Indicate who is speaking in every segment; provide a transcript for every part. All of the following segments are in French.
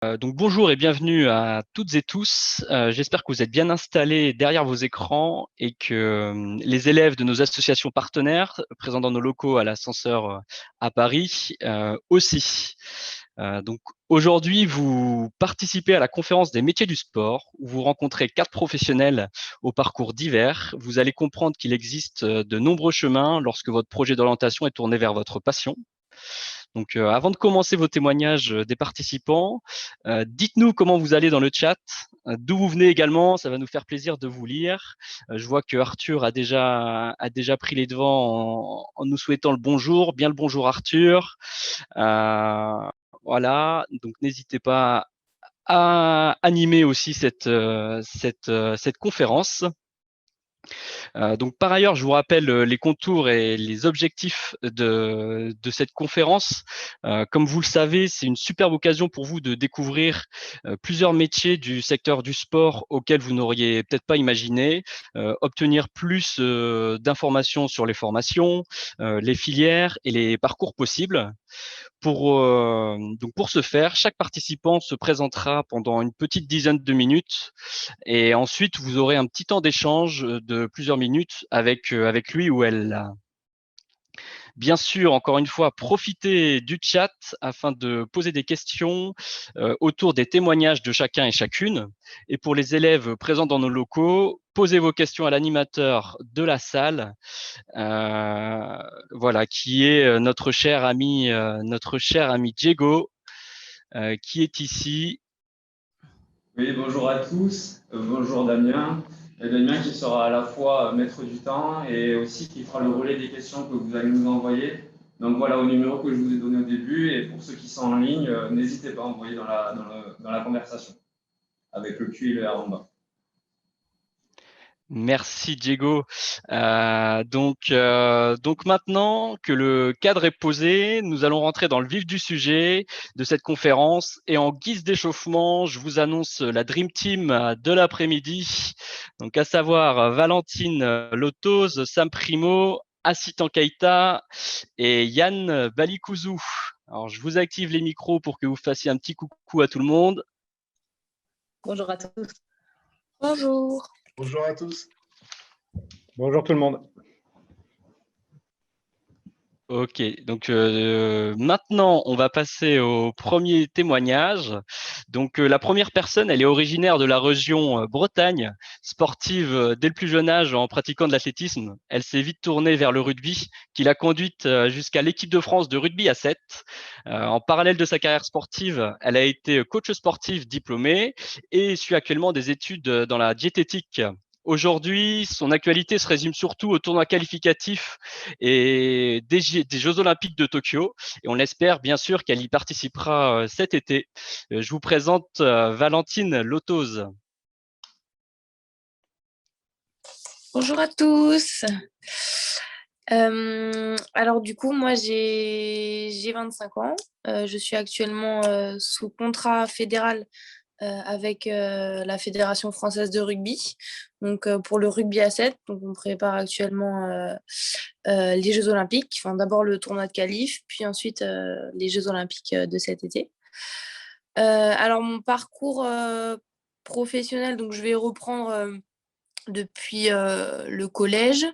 Speaker 1: Donc bonjour et bienvenue à toutes et tous. J'espère que vous êtes bien installés derrière vos écrans et que les élèves de nos associations partenaires présents dans nos locaux à l'ascenseur à Paris aussi. Donc aujourd'hui, vous participez à la conférence des métiers du sport où vous rencontrez 4 professionnels au parcours divers. Vous allez comprendre qu'il existe de nombreux chemins lorsque votre projet d'orientation est tourné vers votre passion. Donc, avant de commencer vos témoignages des participants, dites-nous comment vous allez dans le chat, d'où vous venez également, ça va nous faire plaisir de vous lire. Je vois que Arthur a déjà pris les devants en nous souhaitant le bonjour. Bien le bonjour Arthur. Voilà, donc n'hésitez pas à animer aussi cette conférence. Donc par ailleurs, je vous rappelle les contours et les objectifs de cette conférence. Comme vous le savez, c'est une superbe occasion pour vous de découvrir plusieurs métiers du secteur du sport auxquels vous n'auriez peut-être pas imaginé, obtenir plus d'informations sur les formations, les filières et les parcours possibles. Donc pour ce faire, chaque participant se présentera pendant une petite dizaine de minutes et ensuite vous aurez un petit temps d'échange de plusieurs minutes avec lui ou elle. Bien sûr, encore une fois, profitez du chat afin de poser des questions autour des témoignages de chacun et chacune. Et pour les élèves présents dans nos locaux, posez vos questions à l'animateur de la salle, voilà, qui est notre cher ami Diego, qui est ici.
Speaker 2: Oui, bonjour à tous. Bonjour Damien. Damien qui sera à la fois maître du temps et aussi qui fera le relais des questions que vous allez nous envoyer. Donc voilà, au numéro que je vous ai donné au début. Et pour ceux qui sont en ligne, n'hésitez pas à envoyer dans la conversation avec le Q et le R en bas.
Speaker 1: Merci Diego. Donc maintenant que le cadre est posé, nous allons rentrer dans le vif du sujet de cette conférence. Et en guise d'échauffement, je vous annonce la Dream Team de l'après-midi. Donc à savoir Valentine Lotoz, Sam Primo, Assitan Keita et Yann Balikouzou. Alors je vous active les micros pour que vous fassiez un petit coucou à tout le monde.
Speaker 3: Bonjour à tous. Bonjour.
Speaker 4: Bonjour à tous.
Speaker 5: Bonjour tout le monde.
Speaker 1: Ok, donc maintenant on va passer au premier témoignage. Donc la première personne, elle est originaire de la région Bretagne, sportive dès le plus jeune âge en pratiquant de l'athlétisme. Elle s'est vite tournée vers le rugby, qui l'a conduite jusqu'à l'équipe de France de rugby à 7. En parallèle de sa carrière sportive, elle a été coach sportif diplômée et suit actuellement des études dans la diététique. Aujourd'hui, son actualité se résume surtout au tournoi qualificatif et des Jeux Olympiques de Tokyo. Et on espère bien sûr qu'elle y participera cet été. Je vous présente Valentine Lotoz.
Speaker 3: Bonjour à tous. Alors du coup, moi j'ai 25 ans. Je suis actuellement sous contrat fédéral avec la Fédération française de rugby. Donc pour le rugby à 7, donc on prépare actuellement les Jeux Olympiques. Enfin, d'abord le tournoi de qualif, puis ensuite les Jeux Olympiques de cet été. Alors mon parcours professionnel, donc je vais reprendre depuis le collège.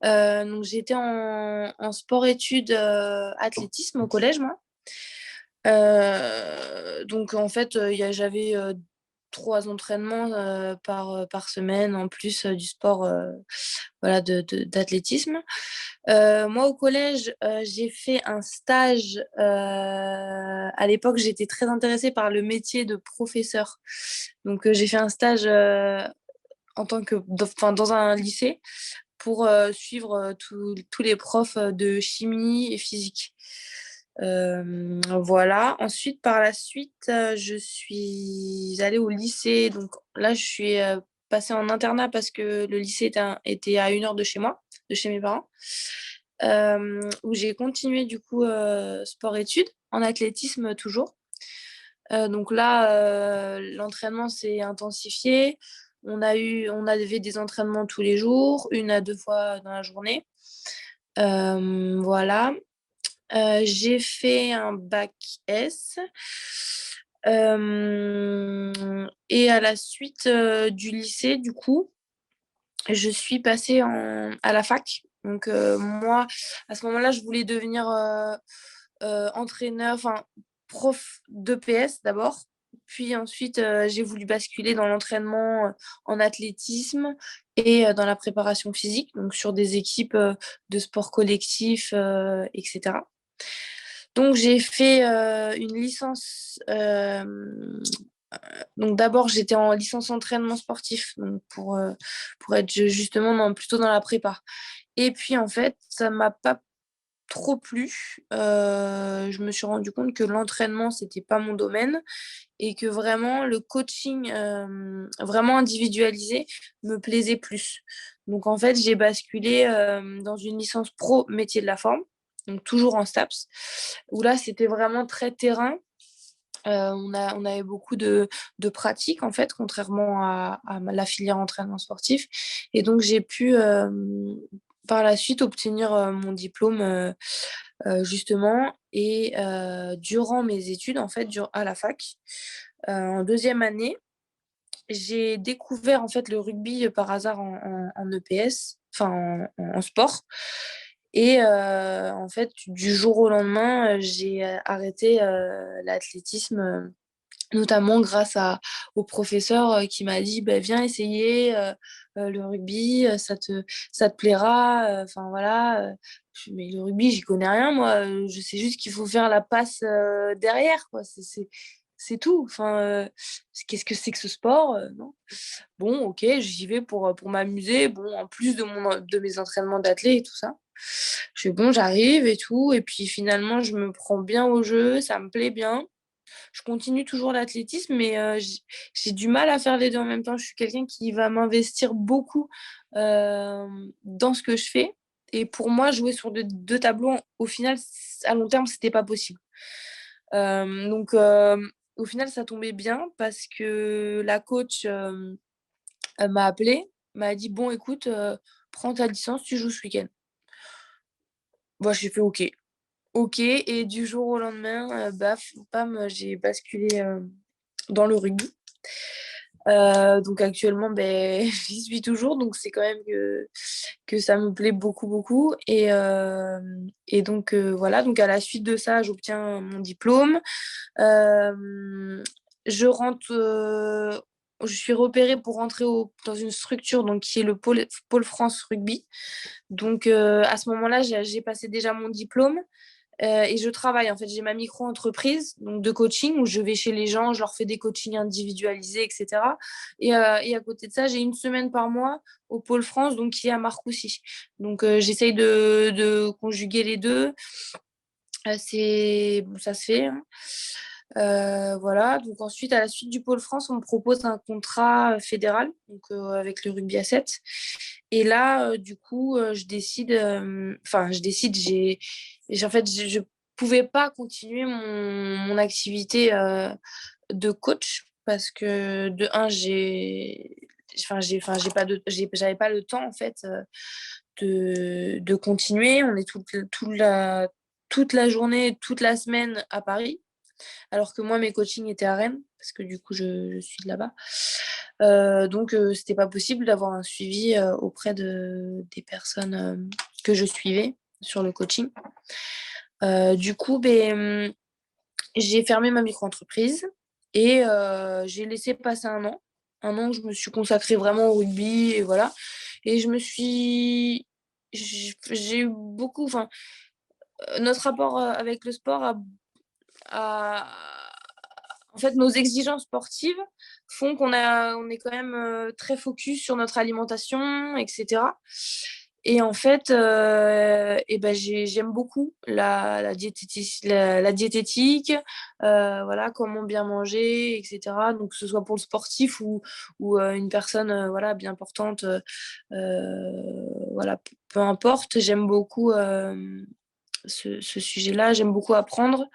Speaker 3: Donc j'étais en sport-études athlétisme au collège, moi. Donc en fait, j'avais 3 entraînements par semaine en plus du sport voilà, d'athlétisme. Moi, au collège, j'ai fait un stage. À l'époque, j'étais très intéressée par le métier de professeur. Donc, j'ai fait un stage en tant que, dans un lycée pour suivre tous les profs de chimie et physique. Voilà. Ensuite, par la suite, je suis allée au lycée. Donc là, je suis passée en internat parce que le lycée était à 1 heure de chez moi, de chez mes parents. Où j'ai continué du coup sport-études, en athlétisme toujours. Donc là, l'entraînement s'est intensifié. On avait des entraînements tous les jours, 1 à 2 fois dans la journée. Voilà. J'ai fait un bac S. Et à la suite du lycée, du coup, je suis passée à la fac. Donc, moi, à ce moment-là, je voulais devenir entraîneur, enfin, prof d'EPS d'abord. Puis ensuite, j'ai voulu basculer dans l'entraînement en athlétisme et dans la préparation physique, donc sur des équipes de sport collectif, etc. Donc, j'ai fait une licence. Donc, d'abord, j'étais en licence entraînement sportif donc pour être justement plutôt dans la prépa. Et puis, en fait, ça m'a pas trop plu. Je me suis rendu compte que l'entraînement, c'était pas mon domaine et que vraiment le coaching vraiment individualisé me plaisait plus. Donc, en fait, j'ai basculé dans une licence pro métier de la forme, donc toujours en STAPS, où là, c'était vraiment très terrain. On avait beaucoup de pratiques, en fait, contrairement à la filière entraînement sportif. Et donc, j'ai pu, par la suite, obtenir mon diplôme, justement. Et durant mes études, en fait, à la fac, en deuxième année, j'ai découvert, en fait, le rugby par hasard en EPS, enfin, en sport. Et en fait, du jour au lendemain, j'ai arrêté l'athlétisme notamment grâce au professeur qui m'a dit bah, viens essayer le rugby, ça te plaira. Enfin voilà. Mais le rugby, j'y connais rien, moi. Je sais juste qu'il faut faire la passe derrière, quoi. C'est tout. Enfin, qu'est-ce que c'est que ce sport? Non. Bon, ok, j'y vais pour m'amuser. Bon, en plus de mes entraînements d'athlète et tout ça. Je fais bon, j'arrive et tout. Et puis finalement, je me prends bien au jeu, ça me plaît bien. Je continue toujours l'athlétisme, mais j'ai du mal à faire les deux en même temps. Je suis quelqu'un qui va m'investir beaucoup dans ce que je fais. Et pour moi, jouer sur deux tableaux, au final, à long terme, c'était pas possible. Donc, au final, ça tombait bien parce que la coach elle m'a appelé, m'a dit bon, écoute, prends ta licence, tu joues ce week-end. Moi, j'ai fait OK. OK. Et du jour au lendemain, baf, bam, j'ai basculé dans le rugby. Donc actuellement, ben, j'y suis toujours, donc c'est quand même que ça me plaît beaucoup, beaucoup. Et donc voilà, donc à la suite de ça, j'obtiens mon diplôme. Je rentre, je suis repérée pour rentrer dans une structure donc, qui est le pôle France Rugby. Donc à ce moment-là, j'ai passé déjà mon diplôme. Et je travaille, en fait, j'ai ma micro-entreprise donc de coaching où je vais chez les gens, je leur fais des coachings individualisés, etc. Et à côté de ça, j'ai une semaine par mois au Pôle France, donc qui est à Marcoussis. Donc j'essaye de conjuguer les deux. Ça se fait. Hein. Voilà, donc ensuite, à la suite du Pôle France, on me propose un contrat fédéral donc, avec le rugby à 7. Et là, du coup, je décide, en fait, je pouvais pas continuer mon activité de coach parce que de un, j'avais pas le temps en fait de continuer. On est toute la journée, toute la semaine à Paris, alors que moi mes coachings étaient à Rennes parce que du coup je suis de là-bas. Donc c'était pas possible d'avoir un suivi auprès des personnes que je suivais sur le coaching. Du coup, j'ai fermé ma micro-entreprise et j'ai laissé passer un an que je me suis consacrée vraiment au rugby et voilà. Et j'ai eu beaucoup, enfin, notre rapport avec le sport a- en fait, nos exigences sportives font on est quand même très focus sur notre alimentation, etc. Et en fait, j'aime beaucoup la diététique, voilà, comment bien manger, etc. Donc, que ce soit pour le sportif ou une personne voilà, bien portante, voilà, peu importe, j'aime beaucoup ce sujet-là. J'aime beaucoup apprendre.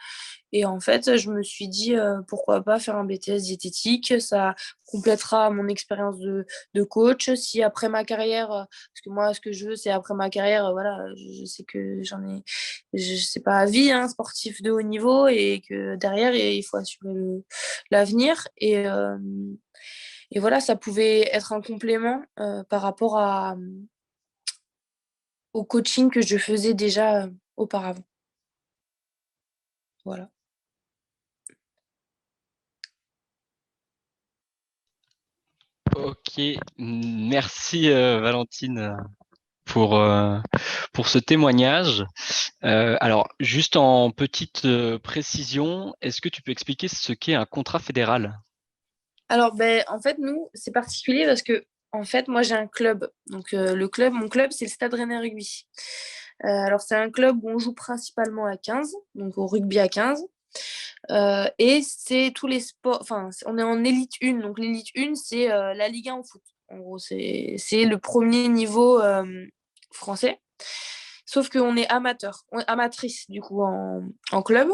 Speaker 3: Et en fait, je me suis dit, pourquoi pas faire un BTS diététique. Ça complétera mon expérience de coach. Si après ma carrière, parce que moi, ce que je veux, c'est après ma carrière, voilà, je sais que je sais pas à vie, hein, sportif de haut niveau, et que derrière, il faut assurer l'avenir. Et voilà, ça pouvait être un complément par rapport au coaching que je faisais déjà auparavant. Voilà.
Speaker 1: Ok, merci Valentine pour ce témoignage. Alors, juste en petite précision, est-ce que tu peux expliquer ce qu'est un contrat fédéral?
Speaker 3: Alors, ben, en fait, nous, c'est particulier parce que, en fait, moi, j'ai un club. Donc, mon club, c'est le Stade Rennais Rugby. Alors, c'est un club où on joue principalement à 15, donc au rugby à 15. Et c'est tous les sports. Enfin, on est en élite 1. Donc, l'élite 1, c'est la Ligue 1 au foot. En gros, c'est le premier niveau français. Sauf qu'on est amatrice, du coup, en club.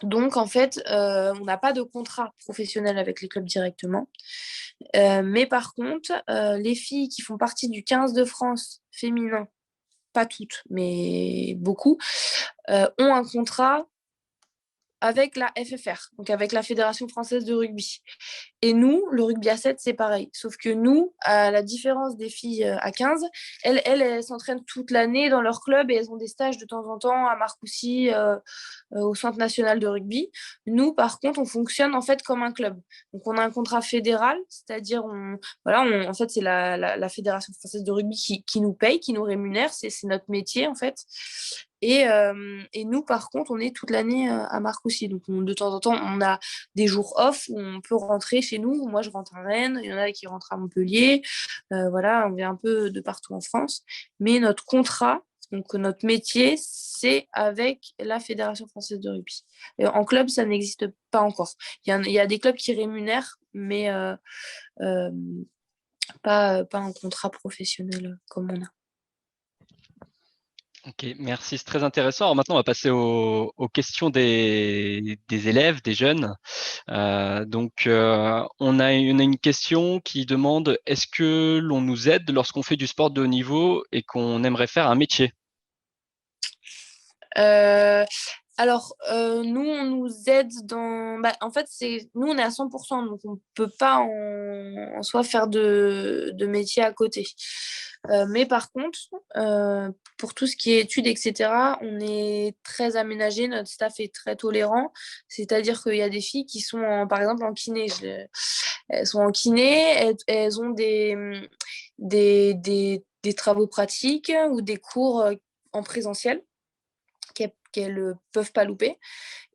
Speaker 3: Donc, en fait, on n'a pas de contrat professionnel avec les clubs directement. Mais par contre, les filles qui font partie du 15 de France féminin, pas toutes, mais beaucoup, ont un contrat avec la FFR, donc avec la Fédération française de rugby. Et nous, le rugby à 7, c'est pareil. Sauf que nous, à la différence des filles à 15, elles s'entraînent toute l'année dans leur club et elles ont des stages de temps en temps à Marcoussis, au Centre national de rugby. Nous, par contre, on fonctionne en fait comme un club. Donc, on a un contrat fédéral, c'est-à-dire, en fait, c'est la Fédération française de rugby qui nous paye, qui nous rémunère. C'est notre métier, en fait. Et nous, par contre, on est toute l'année à Marcoussis. Donc, de temps en temps, on a des jours off où on peut rentrer chez nous. Moi, je rentre à Rennes, il y en a qui rentrent à Montpellier. Voilà, on vient un peu de partout en France. Mais notre contrat, donc notre métier, c'est avec la Fédération française de rugby. Et en club, ça n'existe pas encore. Il y a des clubs qui rémunèrent, mais pas un contrat professionnel comme on a.
Speaker 1: Ok, merci, c'est très intéressant. Alors maintenant, on va passer aux questions des élèves, des jeunes. On a une question qui demande, est-ce que l'on nous aide lorsqu'on fait du sport de haut niveau et qu'on aimerait faire un métier?
Speaker 3: Nous, on nous aide dans. Bah, en fait, nous, on est à 100%, donc on ne peut pas en soi faire de métier à côté. Mais par contre, pour tout ce qui est études, etc., on est très aménagé, notre staff est très tolérant. C'est-à-dire qu'il y a des filles qui sont, par exemple, en kiné. Elles sont en kiné, elles ont des travaux pratiques ou des cours en présentiel qu'elles ne peuvent pas louper.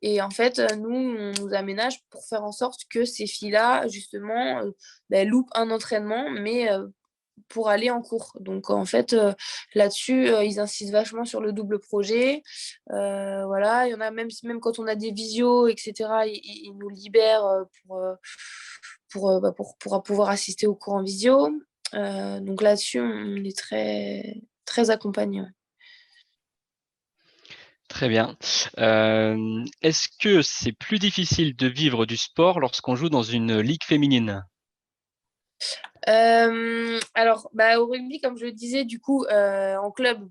Speaker 3: Et en fait, nous, on nous aménage pour faire en sorte que ces filles-là, justement, loupent un entraînement, mais pour aller en cours. Donc, en fait, là-dessus, ils insistent vachement sur le double projet. Voilà, il y en a même quand on a des visios, etc., ils nous libèrent pour pouvoir assister aux cours en visio. Donc là-dessus, on est très, très accompagnés.
Speaker 1: Très bien. Est-ce que c'est plus difficile de vivre du sport lorsqu'on joue dans une ligue féminine?
Speaker 3: Au rugby, comme je le disais, du coup, en club,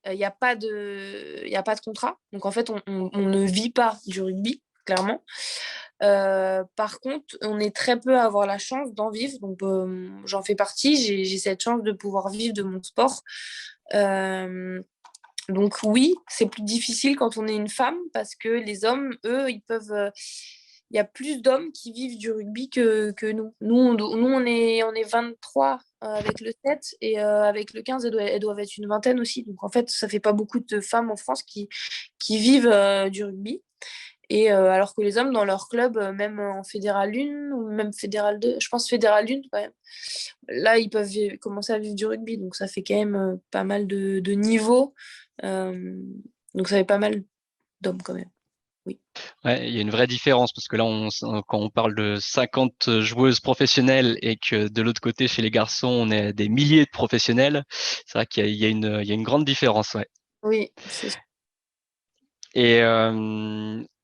Speaker 3: il n'y a pas de contrat. Donc, en fait, on ne vit pas du rugby, clairement. Par contre, on est très peu à avoir la chance d'en vivre. Donc, j'en fais partie. J'ai cette chance de pouvoir vivre de mon sport. Donc, oui, c'est plus difficile quand on est une femme parce que les hommes, eux, ils peuvent. Il y a plus d'hommes qui vivent du rugby que nous. On est 23 avec le 7 et avec le 15, elles doivent être une vingtaine aussi. Donc, en fait, ça fait pas beaucoup de femmes en France qui vivent du rugby. Et alors que les hommes, dans leur club, même en Fédéral 1 ou même Fédéral 2, je pense Fédéral 1 quand même, là, ils peuvent commencer à vivre du rugby. Donc, ça fait quand même pas mal de niveaux. Euh, donc, ça fait pas mal d'hommes quand même. Oui.
Speaker 1: Ouais, il y a une vraie différence parce que là, quand on parle de 50 joueuses professionnelles et que de l'autre côté, chez les garçons, on est des milliers de professionnels, c'est vrai qu'il y a une grande différence. Ouais.
Speaker 3: Oui, c'est ça.
Speaker 1: Et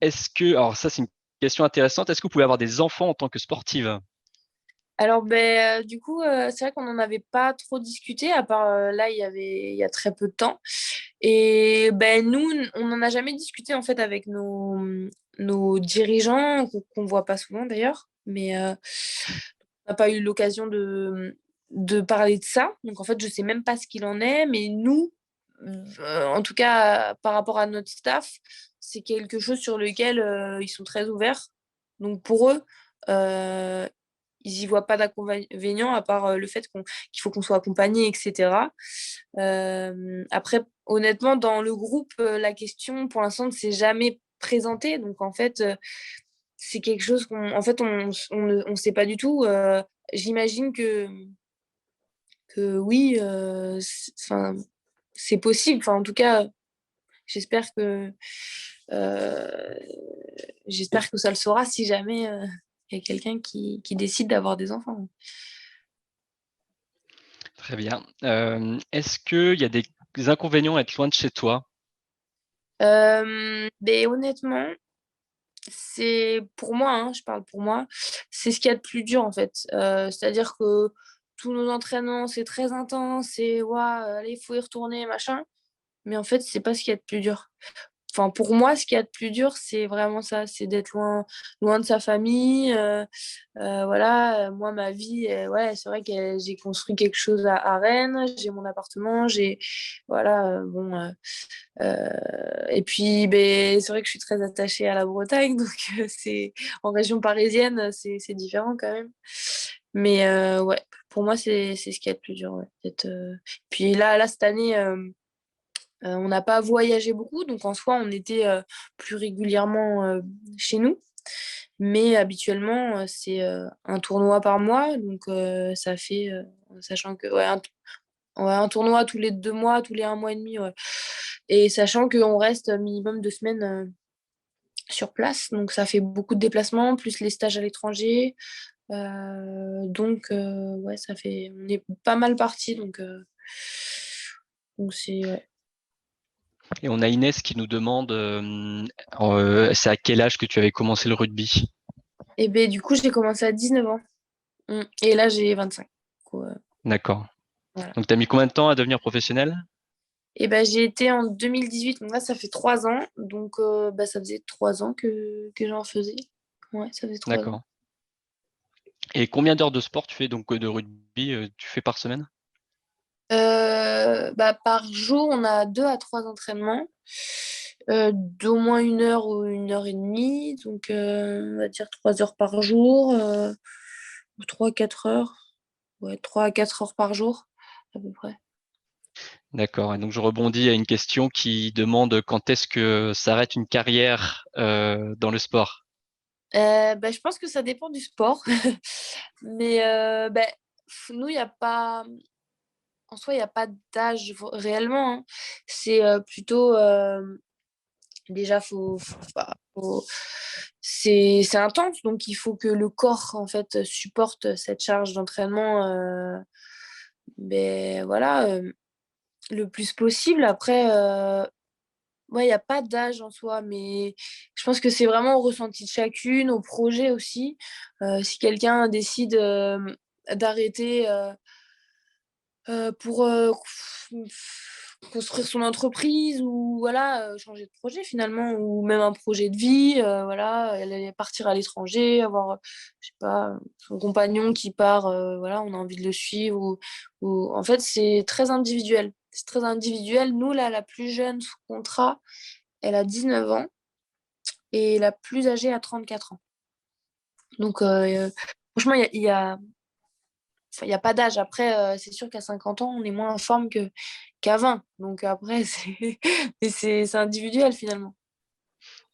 Speaker 1: est-ce que, alors ça c'est une question intéressante, est-ce que vous pouvez avoir des enfants en tant que sportive?
Speaker 3: Alors, du coup, c'est vrai qu'on n'en avait pas trop discuté, à part là, il y a très peu de temps. Et nous, on n'en a jamais discuté en fait avec nos dirigeants, qu'on voit pas souvent d'ailleurs, mais on n'a pas eu l'occasion de parler de ça. Donc en fait, je sais même pas ce qu'il en est, mais nous, en tout cas, par rapport à notre staff, c'est quelque chose sur lequel ils sont très ouverts. Donc pour eux, euh, ils y voient pas d'inconvénient à part le fait qu'il faut qu'on soit accompagné, etc. Après, honnêtement, dans le groupe, la question, pour l'instant, ne s'est jamais présentée. Donc, en fait, c'est quelque chose en fait, on sait pas du tout. J'imagine que oui, enfin, c'est possible. Enfin, en tout cas, j'espère que, euh, j'espère que ça le saura si jamais il y a quelqu'un qui décide d'avoir des enfants.
Speaker 1: Très bien. Est-ce qu'il y a des inconvénients à être loin de chez toi?
Speaker 3: Honnêtement, c'est pour moi, hein, je parle pour moi, c'est ce qu'il y a de plus dur en fait. C'est-à-dire que tous nos entraînements, c'est très intense et ouais, allez, il faut y retourner, machin. Mais en fait, c'est pas ce qu'il y a de plus dur. Enfin, pour moi, ce qu'il y a de plus dur, c'est vraiment ça, c'est d'être loin de sa famille. Voilà, moi, ma vie, ouais, c'est vrai que j'ai construit quelque chose à Rennes, j'ai mon appartement, voilà, bon, et puis, c'est vrai que je suis très attachée à la Bretagne, donc c'est en région parisienne, c'est différent quand même. Mais ouais, pour moi, c'est ce qui est le plus dur. Ouais, puis là, cette année, on n'a pas voyagé beaucoup, donc en soi, on était plus régulièrement chez nous. Mais habituellement, c'est un tournoi par mois, donc ça fait, sachant que ouais, ouais, un tournoi tous les 2 mois, tous les 1 mois et demi, ouais. Et sachant qu'on reste minimum 2 semaines sur place, donc ça fait beaucoup de déplacements, plus les stages à l'étranger. Donc, ouais, on est pas mal parti, donc c'est, ouais.
Speaker 1: Et on a Inès qui nous demande, c'est à quel âge que tu avais commencé le rugby?
Speaker 3: Et du coup, j'ai commencé à 19 ans. Et là, j'ai 25. Du coup,
Speaker 1: D'accord.
Speaker 3: voilà.
Speaker 1: Donc tu as mis combien de temps à devenir professionnel?
Speaker 3: Et j'ai été en 2018, donc là, ça fait 3 ans. Donc, ça faisait 3 ans que j'en faisais. Ouais, ça faisait 3 ans.
Speaker 1: D'accord. Et combien d'heures de sport tu fais donc de rugby tu fais par semaine?
Speaker 3: Par jour, on a 2 à 3 entraînements d'au moins 1 heure ou 1 heure et demie. Donc, on va dire 3 heures par jour, ou 3 à 4 heures. Ouais, 3 à 4 heures par jour, à peu près.
Speaker 1: D'accord. Et donc je rebondis à une question qui demande quand est-ce que s'arrête une carrière dans le sport?
Speaker 3: Je pense que ça dépend du sport. Mais nous, il n'y a pas. En soi, il n'y a pas d'âge réellement, hein. C'est plutôt. Déjà, c'est intense, donc il faut que le corps en fait supporte cette charge d'entraînement. Voilà, le plus possible. Après, ouais, il n'y a pas d'âge en soi, mais je pense que c'est vraiment au ressenti de chacune, au projet aussi. Si quelqu'un décide d'arrêter pour construire son entreprise ou voilà, changer de projet finalement, ou même un projet de vie, voilà, elle allait partir à l'étranger, avoir, je sais pas, son compagnon qui part, voilà, on a envie de le suivre, en fait, c'est très individuel. C'est très individuel. Nous, là, la plus jeune sous contrat, elle a 19 ans et la plus âgée a 34 ans. Donc, franchement, enfin, il y a pas d'âge. Après, c'est sûr qu'à 50 ans, on est moins en forme qu'à 20. Donc après, c'est individuel finalement.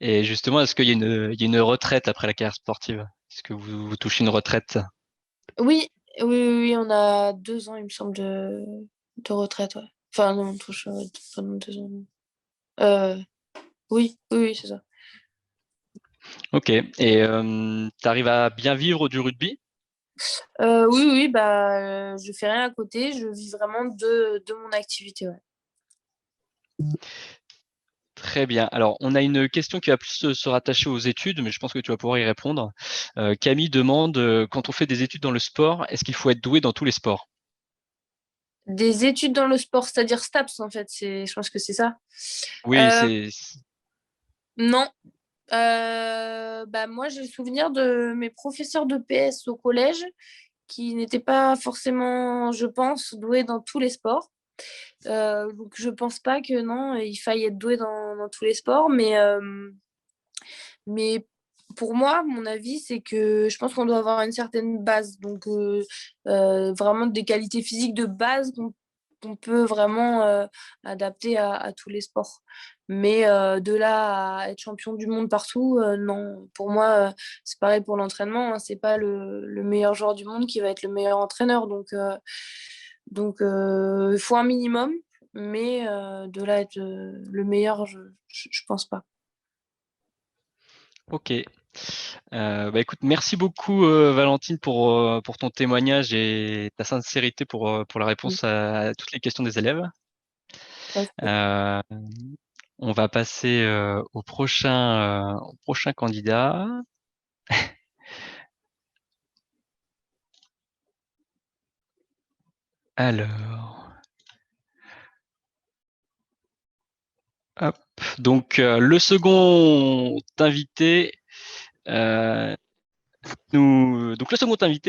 Speaker 1: Et justement, est-ce qu'il y a il y a une retraite après la carrière sportive? Est-ce que vous touchez une retraite?
Speaker 3: Oui, oui, on a 2 ans, il me semble, de retraite. Ouais. Enfin, non, on touche pendant 2 ans. Euh, oui, c'est ça.
Speaker 1: Ok. Et tu arrives à bien vivre du rugby?
Speaker 3: Oui, je fais rien à côté. Je vis vraiment de mon activité. Ouais.
Speaker 1: Très bien. Alors, on a une question qui va plus se rattacher aux études, mais je pense que tu vas pouvoir y répondre. Camille demande, quand on fait des études dans le sport, est-ce qu'il faut être doué dans tous les sports?
Speaker 3: Des études dans le sport, c'est-à-dire STAPS en fait, je pense que c'est ça.
Speaker 1: Oui,
Speaker 3: Euh, non. Moi, j'ai le souvenir de mes professeurs de PS au collège qui n'étaient pas forcément, je pense, doués dans tous les sports. Donc, je pense pas que non, il faille être doué dans tous les sports, mais pour moi, mon avis, c'est que je pense qu'on doit avoir une certaine base. Donc, vraiment des qualités physiques de base qu'on peut vraiment adapter à tous les sports. Mais de là à être champion du monde partout, non. Pour moi, c'est pareil pour l'entraînement, hein. C'est pas le meilleur joueur du monde qui va être le meilleur entraîneur. Donc, il faut un minimum, mais de là à être le meilleur, je pense pas.
Speaker 1: Ok. Écoute, merci beaucoup Valentine pour ton témoignage et ta sincérité pour la réponse à toutes les questions des élèves. Euh, on va passer au prochain candidat. Alors, hop. Donc le second invité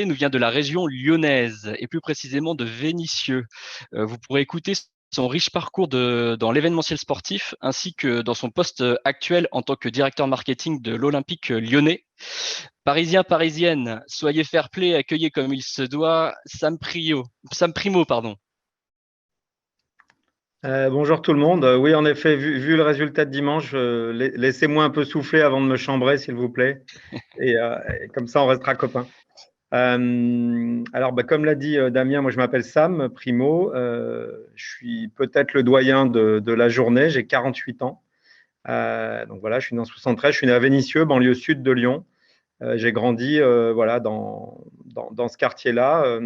Speaker 1: nous vient de la région lyonnaise et plus précisément de Vénissieux. Vous pourrez écouter son riche parcours dans l'événementiel sportif ainsi que dans son poste actuel en tant que directeur marketing de l'Olympique lyonnais. Parisiens, parisiennes, soyez fair-play, accueillez comme il se doit Sam Primo, pardon.
Speaker 5: Bonjour tout le monde. Oui, en effet, vu le résultat de dimanche, laissez-moi un peu souffler avant de me chambrer, s'il vous plaît. Et comme ça, on restera copains. Alors, comme l'a dit Damien, moi je m'appelle Sam Primo. Je suis peut-être le doyen de la journée. J'ai 48 ans. Donc voilà, je suis né en 73. Je suis né à Vénissieux, banlieue sud de Lyon. J'ai grandi voilà, dans ce quartier-là.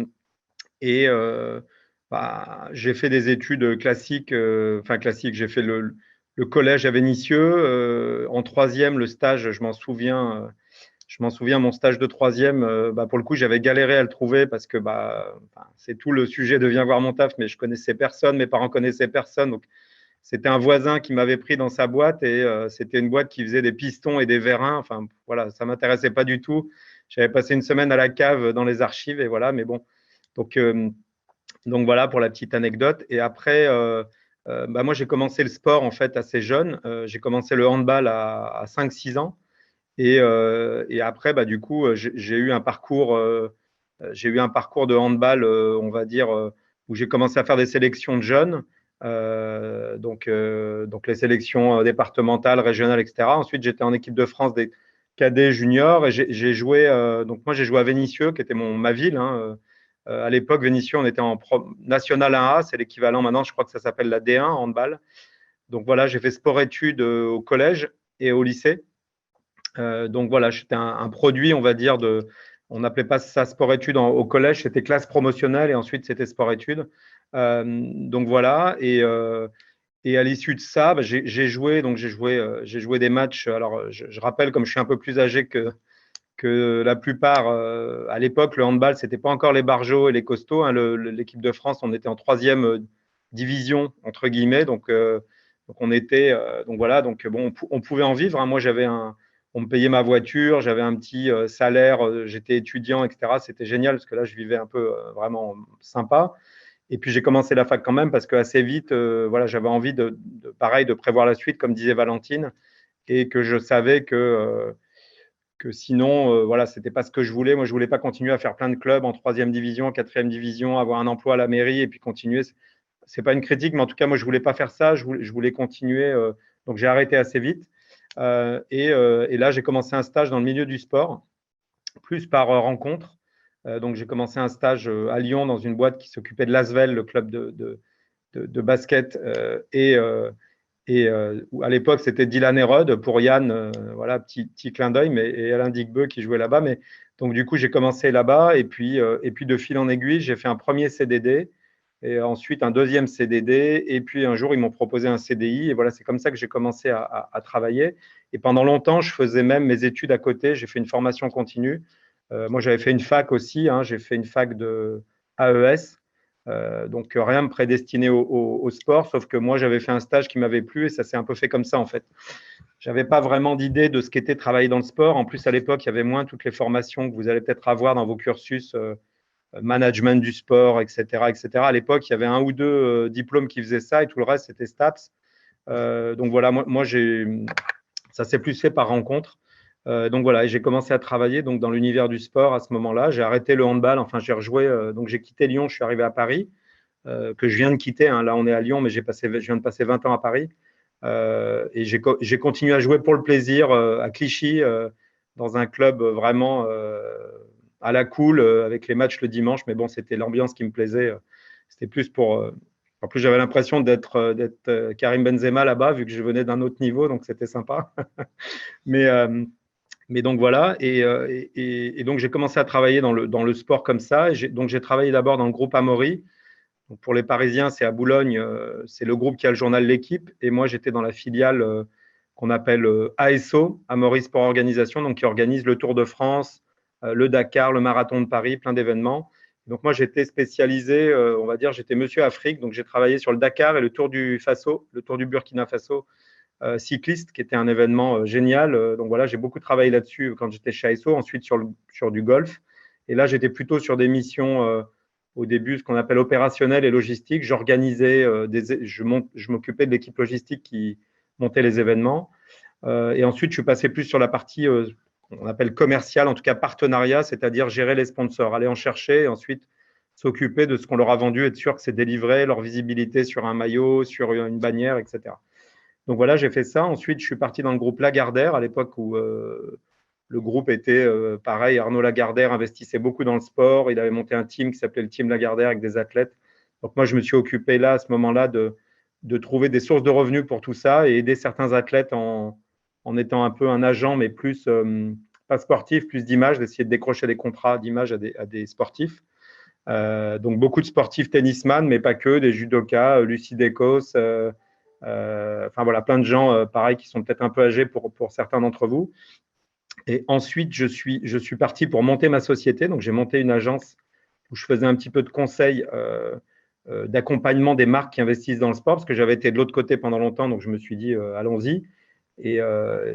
Speaker 5: Et j'ai fait des études classiques, enfin classiques, j'ai fait le collège à Vénissieux. En troisième, le stage, je m'en souviens, mon stage de troisième, pour le coup, j'avais galéré à le trouver parce que c'est tout le sujet de Viens voir mon taf, mais je connaissais personne, mes parents connaissaient personne. Donc, c'était un voisin qui m'avait pris dans sa boîte et c'était une boîte qui faisait des pistons et des vérins. Enfin, voilà, ça m'intéressait pas du tout. J'avais passé une semaine à la cave dans les archives et voilà, mais bon. Donc, voilà pour la petite anecdote. Et après, moi, j'ai commencé le sport en fait assez jeune. J'ai commencé le handball à 5-6 ans. Et après, du coup, j'ai eu un parcours, de handball, on va dire, où j'ai commencé à faire des sélections de jeunes. Donc les sélections départementales, régionales, etc. Ensuite, j'étais en équipe de France des cadets juniors et j'ai joué. Donc moi, j'ai joué à Vénissieux, qui était ma ville, hein. À l'époque, Vénissieux, on était en National 1A, c'est l'équivalent maintenant, je crois que ça s'appelle la D1 handball. Donc voilà, j'ai fait sport-études au collège et au lycée. Donc voilà, j'étais un produit, on va dire, on n'appelait pas ça sport-études au collège, c'était classe promotionnelle et ensuite c'était sport-études. Donc voilà, et à l'issue de ça, j'ai joué, j'ai joué des matchs. Alors je rappelle, comme je suis un peu plus âgé que la plupart, à l'époque, le handball, c'était pas encore les barjots et les costauds, hein. L'équipe de France, on était en troisième division, entre guillemets. Donc on était, donc voilà, donc bon, on pouvait en vivre, hein. Moi, on me payait ma voiture, j'avais un petit salaire, j'étais étudiant, etc. C'était génial parce que là, je vivais un peu vraiment sympa. Et puis j'ai commencé la fac quand même parce que assez vite, voilà, j'avais envie pareil, de prévoir la suite, comme disait Valentine, et que je savais que sinon, voilà, c'était pas ce que je voulais. Moi, je voulais pas continuer à faire plein de clubs en troisième division, en quatrième division, avoir un emploi à la mairie et puis continuer. C'est pas une critique, mais en tout cas, moi, je voulais pas faire ça. Je voulais continuer. Donc, j'ai arrêté assez vite. Et là, j'ai commencé un stage dans le milieu du sport, plus par rencontre. Donc, j'ai commencé un stage à Lyon dans une boîte qui s'occupait de l'Asvel, le club de basket, et à l'époque, c'était Dylan Hérode pour Yann, voilà, petit clin d'œil, et Alain Digbeu qui jouait là-bas. Donc, du coup, j'ai commencé là-bas. Et puis, de fil en aiguille, j'ai fait un premier CDD. Et ensuite, un deuxième CDD. Et puis, un jour, ils m'ont proposé un CDI. Et voilà, c'est comme ça que j'ai commencé à travailler. Et pendant longtemps, je faisais même mes études à côté. J'ai fait une formation continue. Moi, j'avais fait une fac aussi. Hein. J'ai fait une fac de AES. Donc, rien me prédestinait au sport. Sauf que moi, j'avais fait un stage qui m'avait plu. Et ça s'est un peu fait comme ça, en fait. Je n'avais pas vraiment d'idée de ce qu'était travailler dans le sport. En plus, à l'époque, il y avait moins toutes les formations que vous allez peut-être avoir dans vos cursus. Management du sport, etc., etc. À l'époque, il y avait un ou deux diplômes qui faisaient ça et tout le reste, c'était STAPS. Donc voilà, moi ça s'est plus fait par rencontre. Donc voilà, j'ai commencé à travailler donc, dans l'univers du sport à ce moment-là. J'ai arrêté le handball, enfin j'ai rejoué, donc j'ai quitté Lyon, je suis arrivé à Paris, que je viens de quitter. Hein. Là, on est à Lyon, mais je viens de passer 20 ans à Paris. Et j'ai continué à jouer pour le plaisir à Clichy, dans un club vraiment à la cool, avec les matchs le dimanche. Mais bon, c'était l'ambiance qui me plaisait. C'était plus pour. En plus, j'avais l'impression d'être Karim Benzema là-bas, vu que je venais d'un autre niveau, donc c'était sympa. mais, mais donc voilà. Et donc, j'ai commencé à travailler dans le sport comme ça. Donc, j'ai travaillé d'abord dans le groupe Amaury. Donc pour les Parisiens, c'est à Boulogne, c'est le groupe qui a le journal L'Équipe. Et moi, j'étais dans la filiale qu'on appelle ASO, Amaury Sport Organisation, donc qui organise le Tour de France, le Dakar, le Marathon de Paris, plein d'événements. Donc moi, j'étais spécialisé, on va dire, j'étais Monsieur Afrique. Donc j'ai travaillé sur le Dakar et le Tour du Faso, le Tour du Burkina Faso cycliste, qui était un événement génial. Donc voilà, j'ai beaucoup travaillé là-dessus quand j'étais chez ASO. Ensuite sur du golf. Et là, j'étais plutôt sur des missions au début, ce qu'on appelle opérationnel et logistique. J'organisais, je m'occupais de l'équipe logistique qui montait les événements. Et ensuite, je suis passé plus sur la partie, on appelle commerciale, en tout cas partenariat, c'est-à-dire gérer les sponsors, aller en chercher et ensuite s'occuper de ce qu'on leur a vendu, être sûr que c'est délivré, leur visibilité sur un maillot, sur une bannière, etc. Donc voilà, j'ai fait ça. Ensuite, je suis parti dans le groupe Lagardère à l'époque où le groupe était pareil. Arnaud Lagardère investissait beaucoup dans le sport. Il avait monté un team qui s'appelait le Team Lagardère avec des athlètes. Donc moi, je me suis occupé là, à ce moment-là, de trouver des sources de revenus pour tout ça et aider certains athlètes en étant un peu un agent, mais plus pas sportif, plus d'image, d'essayer de décrocher des contrats d'image à des sportifs. Donc beaucoup de sportifs tennisman, mais pas que, des judokas, Lucie Décos, enfin voilà, plein de gens pareil qui sont peut-être un peu âgés pour certains d'entre vous. Et ensuite, je suis parti pour monter ma société. Donc, j'ai monté une agence où je faisais un petit peu de conseil, d'accompagnement des marques qui investissent dans le sport, parce que j'avais été de l'autre côté pendant longtemps. Donc, je me suis dit, allons-y. Et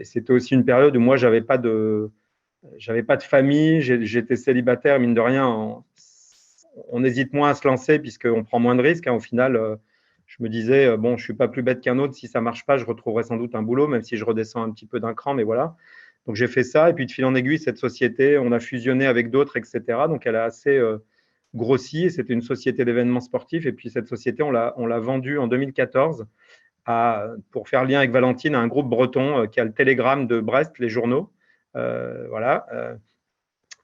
Speaker 5: c'était aussi une période où moi, j'avais pas de famille. J'étais célibataire, mine de rien. On hésite moins à se lancer puisqu'on prend moins de risques. Hein. Au final, je me disais, bon, je ne suis pas plus bête qu'un autre. Si ça ne marche pas, je retrouverai sans doute un boulot, même si je redescends un petit peu d'un cran. Mais voilà. Donc, j'ai fait ça. Et puis, de fil en aiguille, cette société, on a fusionné avec d'autres, etc. Donc, elle a assez grossi. C'était une société d'événements sportifs. Et puis, cette société, on l'a vendue en 2014 pour faire lien avec Valentine, à un groupe breton qui a le Télégramme de Brest, les journaux. Voilà.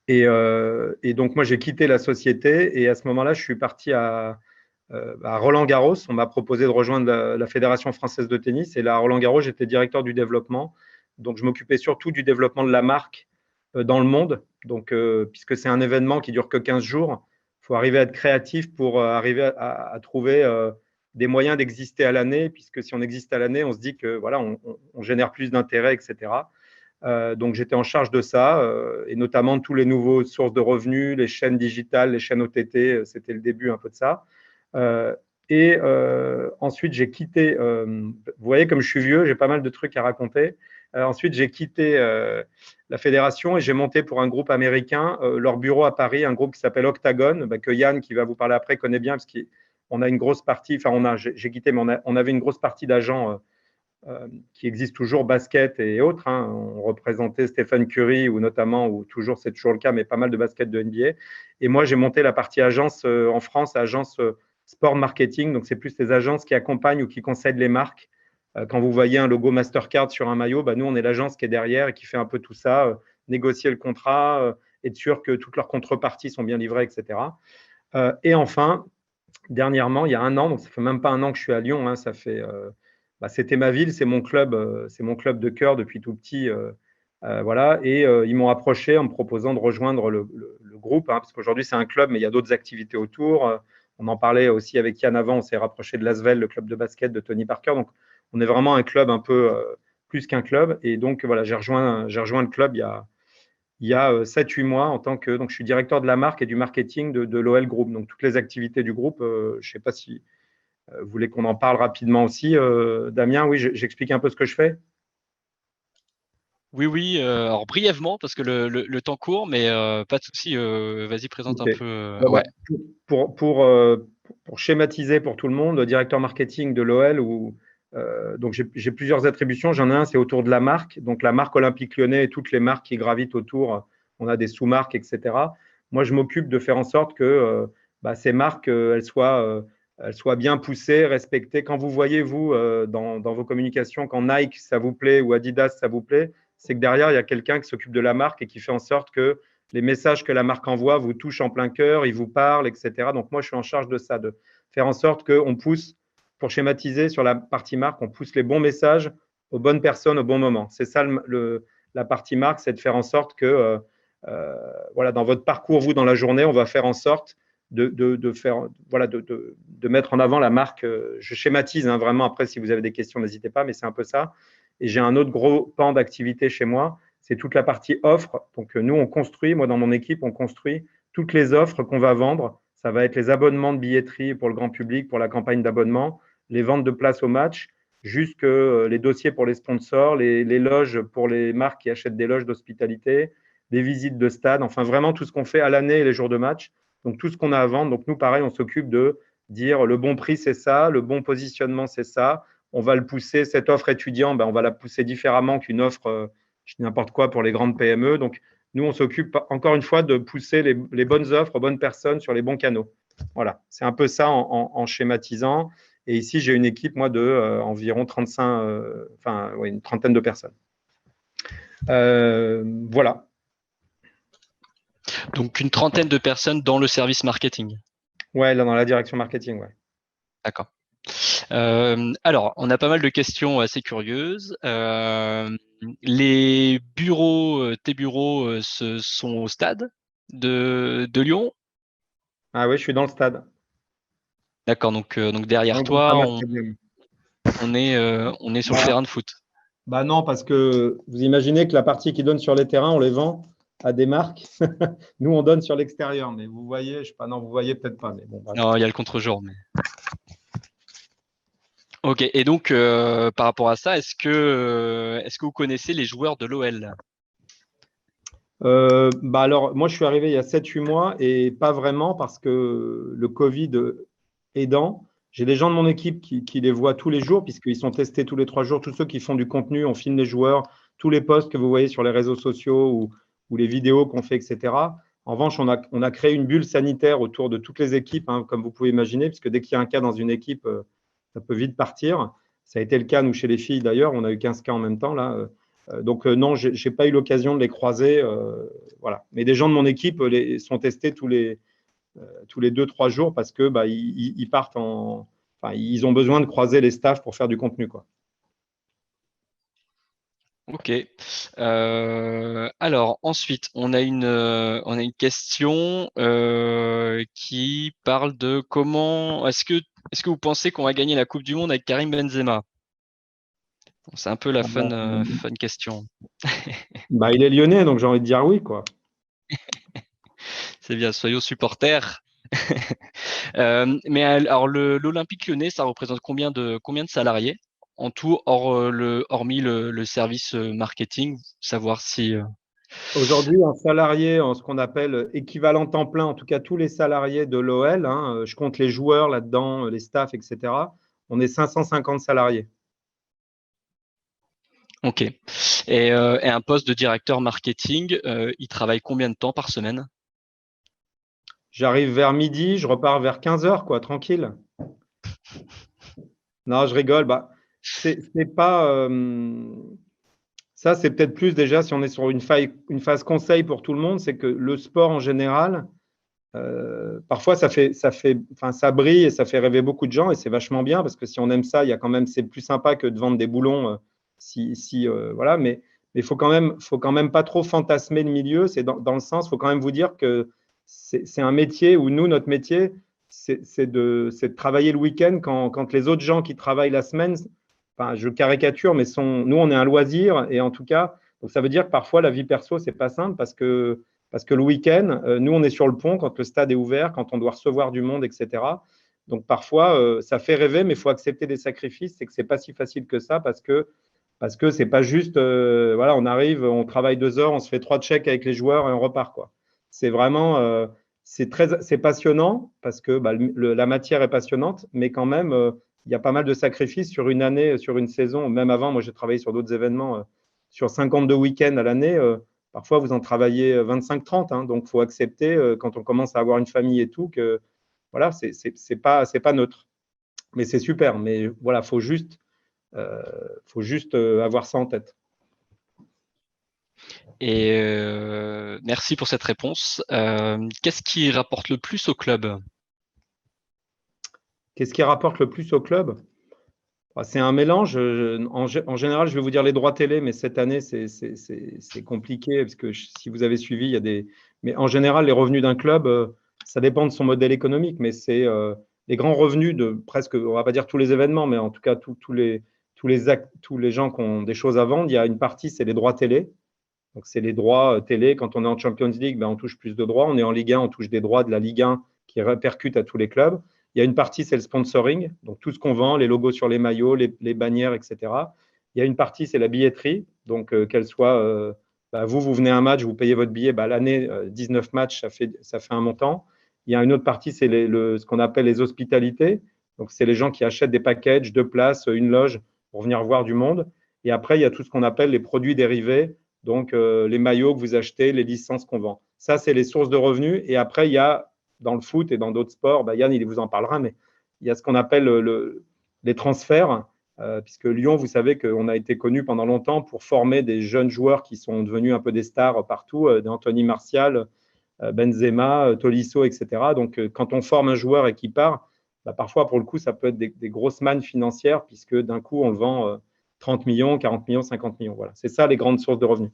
Speaker 5: Et donc, moi, j'ai quitté la société. Et à ce moment-là, je suis parti à Roland-Garros. On m'a proposé de rejoindre la Fédération française de tennis. Et là, à Roland-Garros, j'étais directeur du développement. Donc, je m'occupais surtout du développement de la marque dans le monde. Donc, puisque c'est un événement qui dure que 15 jours, il faut arriver à être créatif pour arriver à trouver des moyens d'exister à l'année. Puisque si on existe à l'année, on se dit que voilà, on génère plus d'intérêt, etc. Donc, j'étais en charge de ça, et notamment de tous les nouveaux sources de revenus, les chaînes digitales, les chaînes OTT. C'était le début un peu de ça. Et ensuite, j'ai quitté. Vous voyez, comme je suis vieux, j'ai pas mal de trucs à raconter. Ensuite, j'ai quitté la fédération et j'ai monté pour un groupe américain leur bureau à Paris, un groupe qui s'appelle Octagon, que Yann, qui va vous parler après, connaît bien, parce qu'on a une grosse partie, enfin, j'ai quitté, mais on avait une grosse partie d'agents qui existent toujours, basket et autres. Hein. On représentait Stephen Curry, ou notamment, ou toujours, c'est toujours le cas, mais pas mal de basket de NBA. Et moi, j'ai monté la partie agence en France, agence sport marketing. Donc, c'est plus les agences qui accompagnent ou qui conseillent les marques. Quand vous voyez un logo Mastercard sur un maillot, nous, on est l'agence qui est derrière et qui fait un peu tout ça, négocier le contrat, être sûr que toutes leurs contreparties sont bien livrées, etc. Et enfin, dernièrement, il y a un an, donc ça fait même pas un an que je suis à Lyon, hein, ça fait c'était ma ville, c'est mon club de cœur depuis tout petit, voilà. Et ils m'ont approché en me proposant de rejoindre le groupe, hein, parce qu'aujourd'hui c'est un club, mais il y a d'autres activités autour. on en parlait aussi avec Yann avant, on s'est rapproché de l'Asvel, le club de basket de Tony Parker. Donc, on est vraiment un club un peu plus qu'un club. Et donc, voilà, j'ai rejoint le club il y a 7-8 mois en tant que… Donc, je suis directeur de la marque et du marketing de l'OL Group. Donc, toutes les activités du groupe, je ne sais pas si vous voulez qu'on en parle rapidement aussi. Damien, oui, j'explique un peu ce que je fais.
Speaker 1: Oui, oui, alors brièvement, parce que le temps court, mais pas de souci, vas-y, présente un
Speaker 5: Okay.
Speaker 1: peu.
Speaker 5: Ouais. Pour schématiser pour tout le monde, le directeur marketing de l'OL, donc j'ai plusieurs attributions. J'en ai un, c'est autour de la marque. Donc la marque Olympique Lyonnais et toutes les marques qui gravitent autour, on a des sous-marques, etc. Moi, je m'occupe de faire en sorte que ces marques, elles soient bien poussées, respectées. Quand vous voyez, vous, dans vos communications, quand Nike, ça vous plaît, ou Adidas, ça vous plaît, c'est que derrière, il y a quelqu'un qui s'occupe de la marque et qui fait en sorte que les messages que la marque envoie vous touchent en plein cœur, ils vous parlent, etc. Donc, moi, je suis en charge de ça, de faire en sorte qu'on pousse, pour schématiser sur la partie marque, on pousse les bons messages aux bonnes personnes au bon moment. C'est ça la partie marque, c'est de faire en sorte que, voilà, dans votre parcours, vous, dans la journée, on va faire en sorte de mettre en avant la marque. Je schématise vraiment. Après, si vous avez des questions, n'hésitez pas, mais c'est un peu ça. Et j'ai un autre gros pan d'activité chez moi, c'est toute la partie offre. Donc, nous, on construit, moi, dans mon équipe, on construit toutes les offres qu'on va vendre. Ça va être les abonnements de billetterie pour le grand public, pour la campagne d'abonnement, les ventes de places au match, jusque les dossiers pour les sponsors, les loges pour les marques qui achètent des loges d'hospitalité, des visites de stade, enfin, vraiment tout ce qu'on fait à l'année et les jours de match. Donc, tout ce qu'on a à vendre. Donc, nous, pareil, on s'occupe de dire le bon prix, c'est ça, le bon positionnement, c'est ça. On va le pousser, cette offre étudiant, on va la pousser différemment qu'une offre, je dis n'importe quoi, pour les grandes PME. Donc, nous, on s'occupe encore une fois de pousser les bonnes offres aux bonnes personnes sur les bons canaux. Voilà, c'est un peu ça en schématisant. Et ici, j'ai une équipe, moi, de environ 35, une trentaine de personnes. Voilà.
Speaker 1: Donc, une trentaine de personnes dans le service marketing.
Speaker 5: Ouais, là, dans la direction marketing, ouais.
Speaker 1: D'accord. Alors, on a pas mal de questions assez curieuses. Les bureaux, tes bureaux, sont au stade de Lyon?
Speaker 5: Ah oui, je suis dans le stade.
Speaker 1: D'accord, donc derrière toi, on est sur le terrain de foot.
Speaker 5: Bah non, parce que vous imaginez que la partie qui donne sur les terrains, on les vend à des marques. Nous, on donne sur l'extérieur, mais vous voyez, je sais pas, non, vous voyez peut-être pas. Mais bon,
Speaker 1: Non, il y a le contre-jour. Mais… Ok, et donc par rapport à ça, est-ce que vous connaissez les joueurs de l'OL?
Speaker 5: Alors, moi, je suis arrivé il y a 7-8 mois et pas vraiment parce que le Covid aidant, j'ai des gens de mon équipe qui les voient tous les jours puisqu'ils sont testés tous les 3 jours. Tous ceux qui font du contenu, on filme les joueurs, tous les posts que vous voyez sur les réseaux sociaux ou les vidéos qu'on fait, etc. En revanche, on a créé une bulle sanitaire autour de toutes les équipes, comme vous pouvez imaginer, puisque dès qu'il y a un cas dans une équipe, ça peut vite partir. Ça a été le cas, nous, chez les filles d'ailleurs. On a eu 15 cas en même temps, là. Donc, non, je n'ai pas eu l'occasion de les croiser. Voilà. Mais des gens de mon équipe sont testés tous les 2-3 jours parce que ils partent ils ont besoin de croiser les staffs pour faire du contenu, quoi.
Speaker 1: Ok. Alors ensuite, on a une question qui parle de comment est-ce que vous pensez qu'on va gagner la Coupe du Monde avec Karim Benzema? Bon, c'est un peu la fun question.
Speaker 5: Il est lyonnais, donc j'ai envie de dire oui, quoi.
Speaker 1: C'est bien, soyons supporters. Mais alors l'Olympique Lyonnais, ça représente combien de salariés en tout, hormis le service marketing, savoir si…
Speaker 5: Aujourd'hui, un salarié en ce qu'on appelle équivalent temps plein, en tout cas tous les salariés de l'OL, je compte les joueurs là-dedans, les staffs, etc. On est 550 salariés.
Speaker 1: Ok. Et un poste de directeur marketing, il travaille combien de temps par semaine?
Speaker 5: J'arrive vers midi, je repars vers 15h, quoi, tranquille. Non, je rigole. C'est pas. Ça, c'est peut-être plus déjà si on est sur une phase conseil pour tout le monde, c'est que le sport en général, parfois ça brille et ça fait rêver beaucoup de gens et c'est vachement bien parce que si on aime ça, il y a quand même, c'est plus sympa que de vendre des boulons. Voilà, mais il faut quand même pas trop fantasmer le milieu. C'est dans le sens, il faut quand même vous dire que c'est un métier où nous, notre métier, c'est de travailler le week-end quand les autres gens qui travaillent la semaine, enfin, je caricature, mais nous, on est un loisir, et en tout cas, donc ça veut dire que parfois, la vie perso, c'est pas simple parce que le week-end, nous, on est sur le pont quand le stade est ouvert, quand on doit recevoir du monde, etc. Donc parfois, ça fait rêver, mais il faut accepter des sacrifices. C'est que c'est pas si facile que ça parce que c'est pas juste, voilà, on arrive, on travaille 2 heures, on se fait 3 checks avec les joueurs et on repart, quoi. C'est vraiment, c'est passionnant parce que bah, la matière est passionnante, mais quand même, il y a pas mal de sacrifices sur une année, sur une saison. Même avant, moi, j'ai travaillé sur d'autres événements, sur 52 week-ends à l'année. Parfois, vous en travaillez 25-30, hein, donc il faut accepter quand on commence à avoir une famille et tout que voilà, c'est pas neutre. Mais c'est super. Mais voilà, faut juste avoir ça en tête.
Speaker 1: Et merci pour cette réponse. Qu'est-ce qui rapporte le plus au club?
Speaker 5: Qu'est-ce qui rapporte le plus au club? C'est un mélange. En général, je vais vous dire les droits télé, mais cette année, c'est compliqué parce que si vous avez suivi, il y a des. Mais en général, les revenus d'un club, ça dépend de son modèle économique, mais c'est les grands revenus de presque, on va pas dire tous les événements, mais en tout cas tous les gens qui ont des choses à vendre. Il y a une partie, c'est les droits télé. Donc, c'est les droits télé. Quand on est en Champions League, ben, on touche plus de droits. On est en Ligue 1, on touche des droits de la Ligue 1 qui répercutent à tous les clubs. Il y a une partie, c'est le sponsoring, donc tout ce qu'on vend, les logos sur les maillots, les bannières, etc. Il y a une partie, c'est la billetterie, donc qu'elle soit, bah, vous venez à un match, vous payez votre billet, bah, l'année, 19 matchs, ça fait un montant. Il y a une autre partie, c'est ce qu'on appelle les hospitalités, donc c'est les gens qui achètent des packages, 2 places, une loge pour venir voir du monde. Et après, il y a tout ce qu'on appelle les produits dérivés, donc les maillots que vous achetez, les licences qu'on vend. Ça, c'est les sources de revenus. Et après, il y a dans le foot et dans d'autres sports, bah, Yann, il vous en parlera, mais il y a ce qu'on appelle les transferts, puisque Lyon, vous savez qu'on a été connu pendant longtemps pour former des jeunes joueurs qui sont devenus un peu des stars partout, Anthony Martial, Benzema, Tolisso, etc. Donc, quand on forme un joueur et qu'il part, bah, parfois, pour le coup, ça peut être des grosses mannes financières, puisque d'un coup, on le vend 30 millions, 40 millions, 50 millions. Voilà. C'est ça les grandes sources de revenus.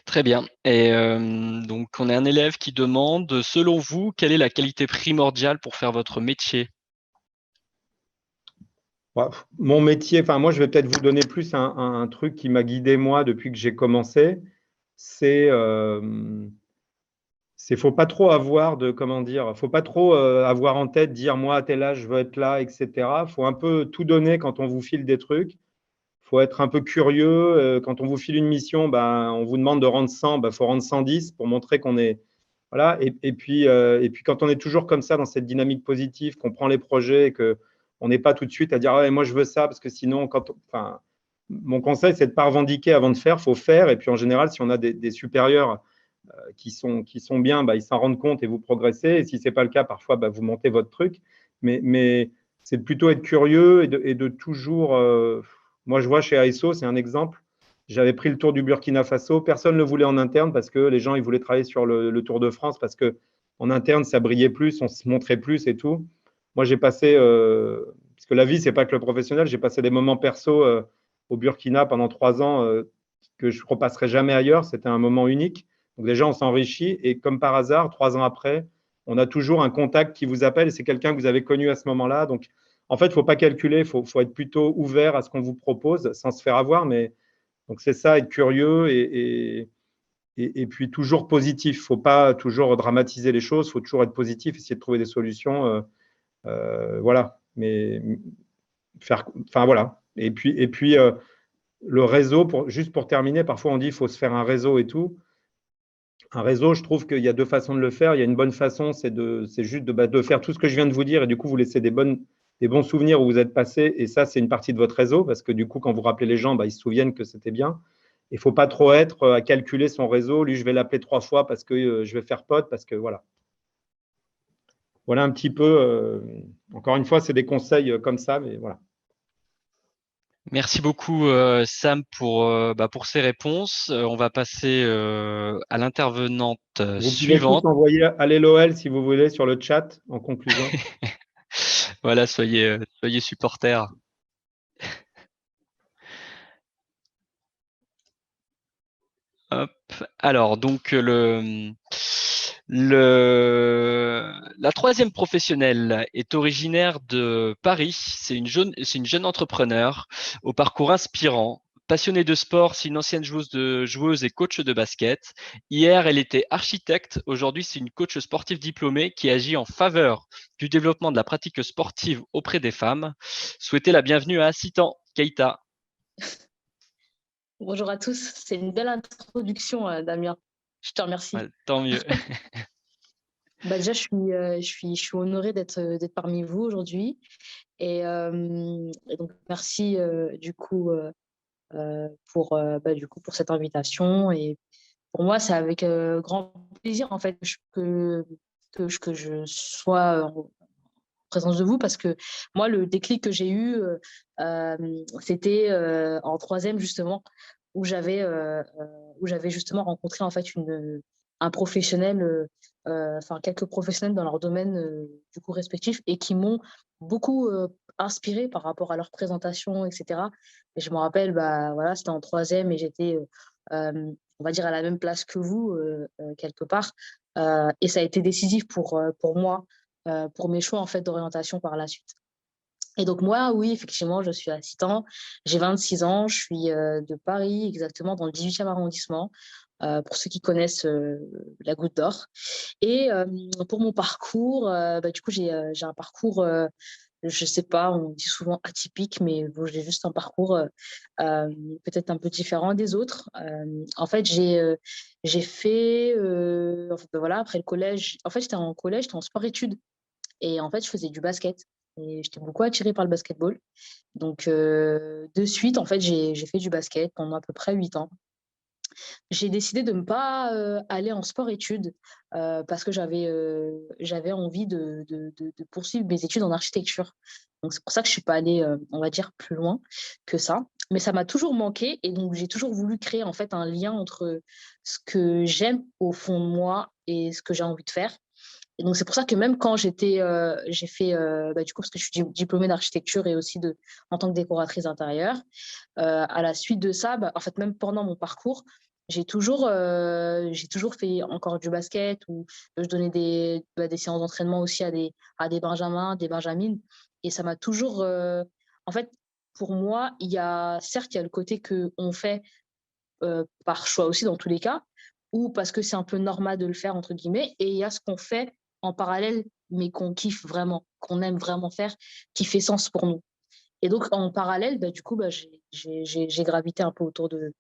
Speaker 1: Très bien. Et donc, on a un élève qui demande, selon vous, quelle est la qualité primordiale pour faire votre métier?
Speaker 5: Mon métier, enfin moi je vais peut-être vous donner plus un truc qui m'a guidé moi depuis que j'ai commencé, c'est faut pas trop avoir de comment dire, faut pas trop avoir en tête dire moi à tel âge je veux être là, etc. Faut un peu tout donner quand on vous file des trucs. Faut être un peu curieux. Quand on vous file une mission, ben, on vous demande de rendre 100, ben, faut rendre 110 pour montrer qu'on est voilà. Et puis quand on est toujours comme ça dans cette dynamique positive, qu'on prend les projets et que on n'est pas tout de suite à dire ah, moi je veux ça parce que sinon enfin mon conseil c'est de pas revendiquer avant de faire, faut faire. Et puis en général si on a des supérieurs qui sont bien, bah, ils s'en rendent compte et vous progressez. Et si ce n'est pas le cas, parfois, bah, vous montez votre truc. Mais c'est plutôt être curieux et de toujours. Moi, je vois chez ASO, c'est un exemple. J'avais pris le Tour du Burkina Faso. Personne ne le voulait en interne parce que les gens ils voulaient travailler sur le Tour de France parce que en interne, ça brillait plus, on se montrait plus et tout. Moi, j'ai passé, parce que la vie, c'est pas que le professionnel, j'ai passé des moments perso au Burkina pendant 3 ans que je ne repasserai jamais ailleurs. C'était un moment unique. Donc déjà, on s'enrichit et comme par hasard, 3 ans après, on a toujours un contact qui vous appelle et c'est quelqu'un que vous avez connu à ce moment-là. Donc en fait, il ne faut pas calculer, il faut être plutôt ouvert à ce qu'on vous propose sans se faire avoir. Mais donc c'est ça, être curieux et puis toujours positif. Il ne faut pas toujours dramatiser les choses, il faut toujours être positif, essayer de trouver des solutions. Voilà. Mais enfin voilà. Et puis le réseau, juste pour terminer, parfois on dit qu'il faut se faire un réseau et tout. Un réseau, je trouve qu'il y a 2 façons de le faire. Il y a une bonne façon, c'est juste de faire tout ce que je viens de vous dire et du coup, vous laissez des bons souvenirs où vous êtes passé. Et ça, c'est une partie de votre réseau parce que du coup, quand vous rappelez les gens, bah, ils se souviennent que c'était bien. Il ne faut pas trop être à calculer son réseau. Lui, je vais l'appeler 3 fois parce que je vais faire pote, parce que voilà. Voilà un petit peu. Encore une fois, c'est des conseils comme ça, mais voilà.
Speaker 1: Merci beaucoup, Sam, pour ces réponses. On va passer à l'intervenante
Speaker 5: Vous pouvez tous
Speaker 1: suivante.
Speaker 5: envoyer Allez l'OL si vous voulez sur le chat en conclusion.
Speaker 1: Voilà, soyez supporters. Hop. Alors, donc La troisième professionnelle est originaire de Paris. C'est une jeune entrepreneur au parcours inspirant. Passionnée de sport, c'est une ancienne joueuse et coach de basket. Hier, elle était architecte. Aujourd'hui, c'est une coach sportive diplômée qui agit en faveur du développement de la pratique sportive auprès des femmes. Souhaitez la bienvenue à Assitan, Keita.
Speaker 4: Bonjour à tous, c'est une belle introduction, Damien. Je te remercie.
Speaker 1: Ouais, tant mieux.
Speaker 4: Déjà, je suis honorée d'être parmi vous aujourd'hui. Et donc, merci pour cette invitation. Et pour moi, c'est avec grand plaisir en fait que je sois en présence de vous, parce que moi, le déclic que j'ai eu, c'était en troisième justement, où j'avais justement rencontré en fait un professionnel, quelques professionnels dans leur domaine du coup respectif, et qui m'ont beaucoup inspiré par rapport à leur présentation, etc. Et je me rappelle, voilà, c'était en troisième et j'étais, on va dire, à la même place que vous quelque part, et ça a été décisif pour moi, pour mes choix en fait d'orientation par la suite. Et donc moi, oui, effectivement, je suis assistante, j'ai 26 ans, je suis de Paris, exactement dans le 18e arrondissement, pour ceux qui connaissent la Goutte d'Or. Et pour mon parcours, du coup, j'ai un parcours, je sais pas, on dit souvent atypique, mais bon, j'ai juste un parcours peut-être un peu différent des autres. En fait, j'ai fait, voilà, après le collège, en fait, j'étais en collège, j'étais en sport-études. Et en fait, je faisais du basket. Et j'étais beaucoup attirée par le basketball. Donc, de suite, en fait, j'ai fait du basket pendant à peu près 8 ans. J'ai décidé de ne pas aller en sport-études parce que j'avais envie de poursuivre mes études en architecture. Donc, c'est pour ça que je ne suis pas allée, on va dire, plus loin que ça. Mais ça m'a toujours manqué, et donc j'ai toujours voulu créer en fait un lien entre ce que j'aime au fond de moi et ce que j'ai envie de faire. Et donc, c'est pour ça que même quand j'ai fait, du coup, parce que je suis diplômée d'architecture et aussi en tant que décoratrice d'intérieur, à la suite de ça, en fait, même pendant mon parcours, j'ai toujours fait encore du basket, ou je donnais des séances d'entraînement aussi à des benjamins, des benjamines. Et ça m'a toujours. En fait, pour moi, certes, il y a le côté qu'on fait par choix aussi dans tous les cas, ou parce que c'est un peu normal de le faire, entre guillemets, et il y a ce qu'on fait en parallèle, mais qu'on kiffe vraiment, qu'on aime vraiment faire, qui fait sens pour nous. Et donc, en parallèle, du coup, j'ai gravité un peu autour de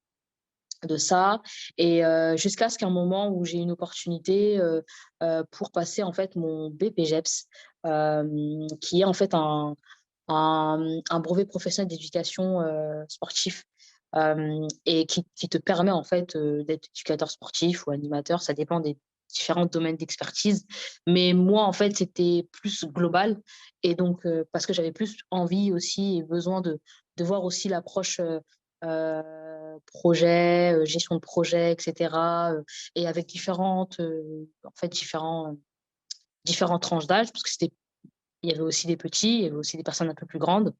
Speaker 4: ça, et jusqu'à ce qu'un moment où j'ai une opportunité pour passer en fait mon BPGEPS, qui est en fait un brevet professionnel d'éducation sportif, et qui te permet en fait d'être éducateur sportif ou animateur, ça dépend des différents domaines d'expertise. Mais moi, en fait, c'était plus global, et donc parce que j'avais plus envie aussi et besoin de voir aussi l'approche projet, gestion de projet, etc. Et avec différentes tranches d'âge, parce que il y avait aussi des petits, il y avait aussi des personnes un peu plus grandes.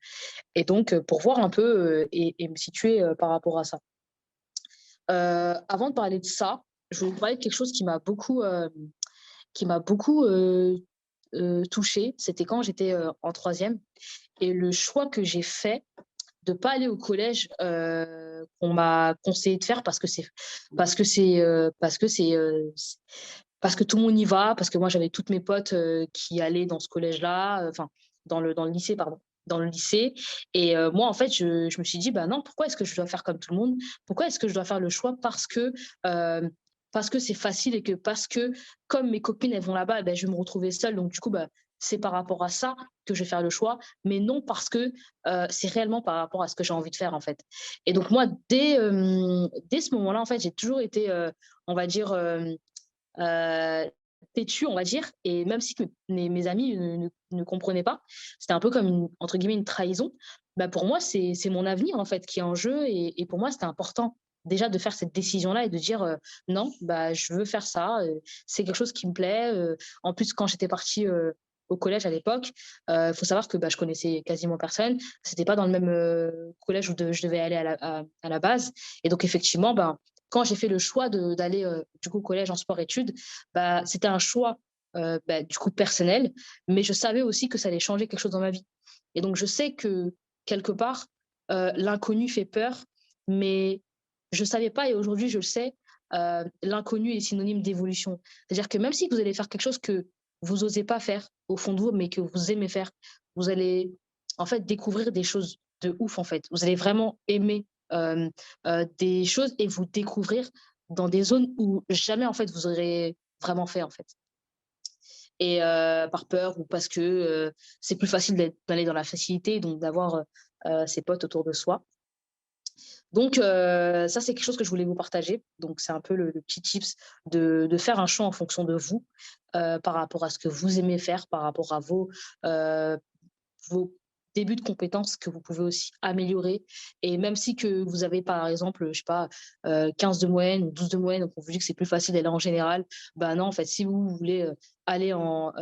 Speaker 4: Et donc, pour voir un peu et me situer par rapport à ça. Avant de parler de ça, je vais vous parler de quelque chose qui m'a beaucoup touchée. C'était quand j'étais en troisième. Et le choix que j'ai fait de ne pas aller au collège qu'on m'a conseillé de faire, parce que tout le monde y va, parce que moi j'avais toutes mes potes qui allaient dans ce collège-là, dans le lycée, pardon, dans le lycée. Et moi, en fait, je me suis dit, non, pourquoi est-ce que je dois faire comme tout le monde? Pourquoi est-ce que je dois faire le choix parce que c'est facile, et que parce que comme mes copines elles vont là-bas, je vais me retrouver seule. Donc du coup, c'est par rapport à ça que je vais faire le choix, mais non parce que c'est réellement par rapport à ce que j'ai envie de faire en fait. Et donc moi, dès ce moment-là, en fait, j'ai toujours été, on va dire, têtue, on va dire, et même si mes amis ne comprenaient pas, c'était un peu comme entre guillemets une trahison. Pour moi, c'est mon avenir en fait qui est en jeu, et pour moi, c'était important déjà de faire cette décision-là et de dire non, je veux faire ça, c'est quelque chose qui me plaît. En plus, quand j'étais partie au collège à l'époque, faut savoir que je connaissais quasiment personne. C'était pas dans le même collège où je devais aller à la base. Et donc, effectivement, quand j'ai fait le choix d'aller du coup au collège en sport-études, c'était un choix du coup personnel, mais je savais aussi que ça allait changer quelque chose dans ma vie. Et donc, je sais que quelque part, l'inconnu fait peur, mais je ne savais pas et aujourd'hui, je le sais, l'inconnu est synonyme d'évolution. C'est-à-dire que même si vous allez faire quelque chose que vous n'osez pas faire au fond de vous, mais que vous aimez faire, vous allez en fait découvrir des choses de ouf en fait. Vous allez vraiment aimer des choses et vous découvrir dans des zones où jamais en fait vous aurez vraiment fait en fait. Et par peur ou parce que c'est plus facile d'aller dans la facilité, donc d'avoir ses potes autour de soi. Donc, ça, c'est quelque chose que je voulais vous partager. Donc, c'est un peu le petit tips de faire un choix en fonction de vous, par rapport à ce que vous aimez faire, par rapport à vos débuts de compétences que vous pouvez aussi améliorer. Et même si que vous avez, par exemple, je sais pas, 15 de moyenne ou 12 de moyenne, donc on vous dit que c'est plus facile d'aller en général, ben non, en fait, si vous voulez aller en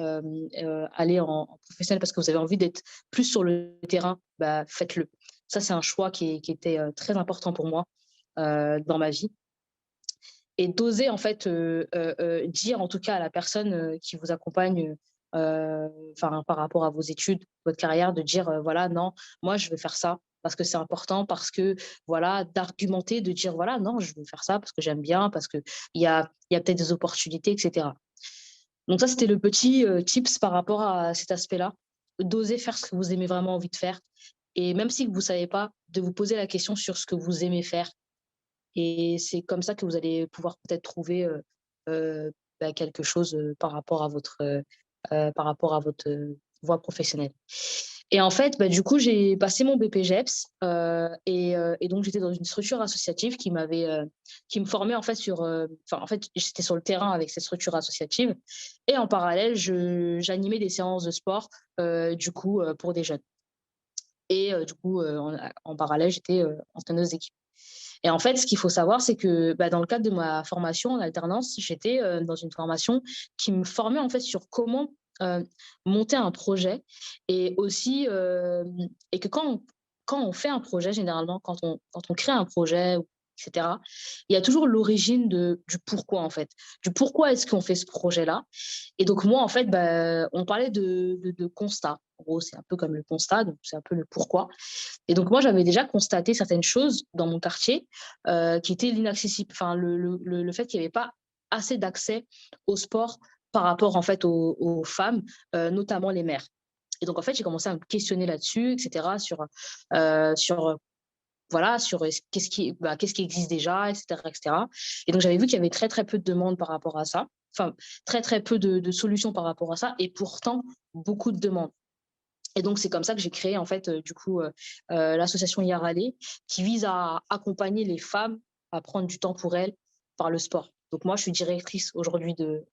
Speaker 4: professionnel parce que vous avez envie d'être plus sur le terrain, bah, faites-le. Ça, c'est un choix qui était très important pour moi dans ma vie. Et d'oser, en fait, dire, en tout cas, à la personne qui vous accompagne par rapport à vos études, votre carrière, de dire, voilà, non, moi, je veux faire ça parce que c'est important, parce que, voilà, d'argumenter, de dire, voilà, non, je veux faire ça parce que j'aime bien, parce qu'il y a peut-être des opportunités, etc. Donc ça, c'était le petit tips par rapport à cet aspect-là, d'oser faire ce que vous aimez vraiment envie de faire. Et même si vous ne savez pas, de vous poser la question sur ce que vous aimez faire. Et c'est comme ça que vous allez pouvoir peut-être trouver quelque chose par rapport à votre voie professionnelle. Et en fait, du coup, j'ai passé mon BPGEPS et donc j'étais dans une structure associative qui me formait en fait en fait, j'étais sur le terrain avec cette structure associative et en parallèle, j'animais des séances de sport du coup pour des jeunes. Et du coup, en parallèle, j'étais entraîneuse d'équipe. Et en fait, ce qu'il faut savoir, c'est que dans le cadre de ma formation en alternance, j'étais dans une formation qui me formait en fait sur comment monter un projet et aussi et que quand on fait un projet, généralement, quand on crée un projet, etc., il y a toujours l'origine du pourquoi en fait. Du pourquoi est-ce qu'on fait ce projet-là. Et donc moi, en fait, on parlait de constat. En gros, c'est un peu comme le constat, donc c'est un peu le pourquoi. Et donc, moi, j'avais déjà constaté certaines choses dans mon quartier qui étaient l'inaccessible, enfin, le fait qu'il n'y avait pas assez d'accès au sport par rapport, en fait, aux femmes, notamment les mères. Et donc, en fait, j'ai commencé à me questionner là-dessus, etc., sur qu'est-ce qui existe déjà, etc., etc. Et donc, j'avais vu qu'il y avait très, très peu de demandes par rapport à ça, enfin, très, très peu de solutions par rapport à ça, et pourtant, beaucoup de demandes. Et donc, c'est comme ça que j'ai créé, en fait, du coup, l'association Yaralé, qui vise à accompagner les femmes à prendre du temps pour elles par le sport. Donc, moi, je suis directrice aujourd'hui de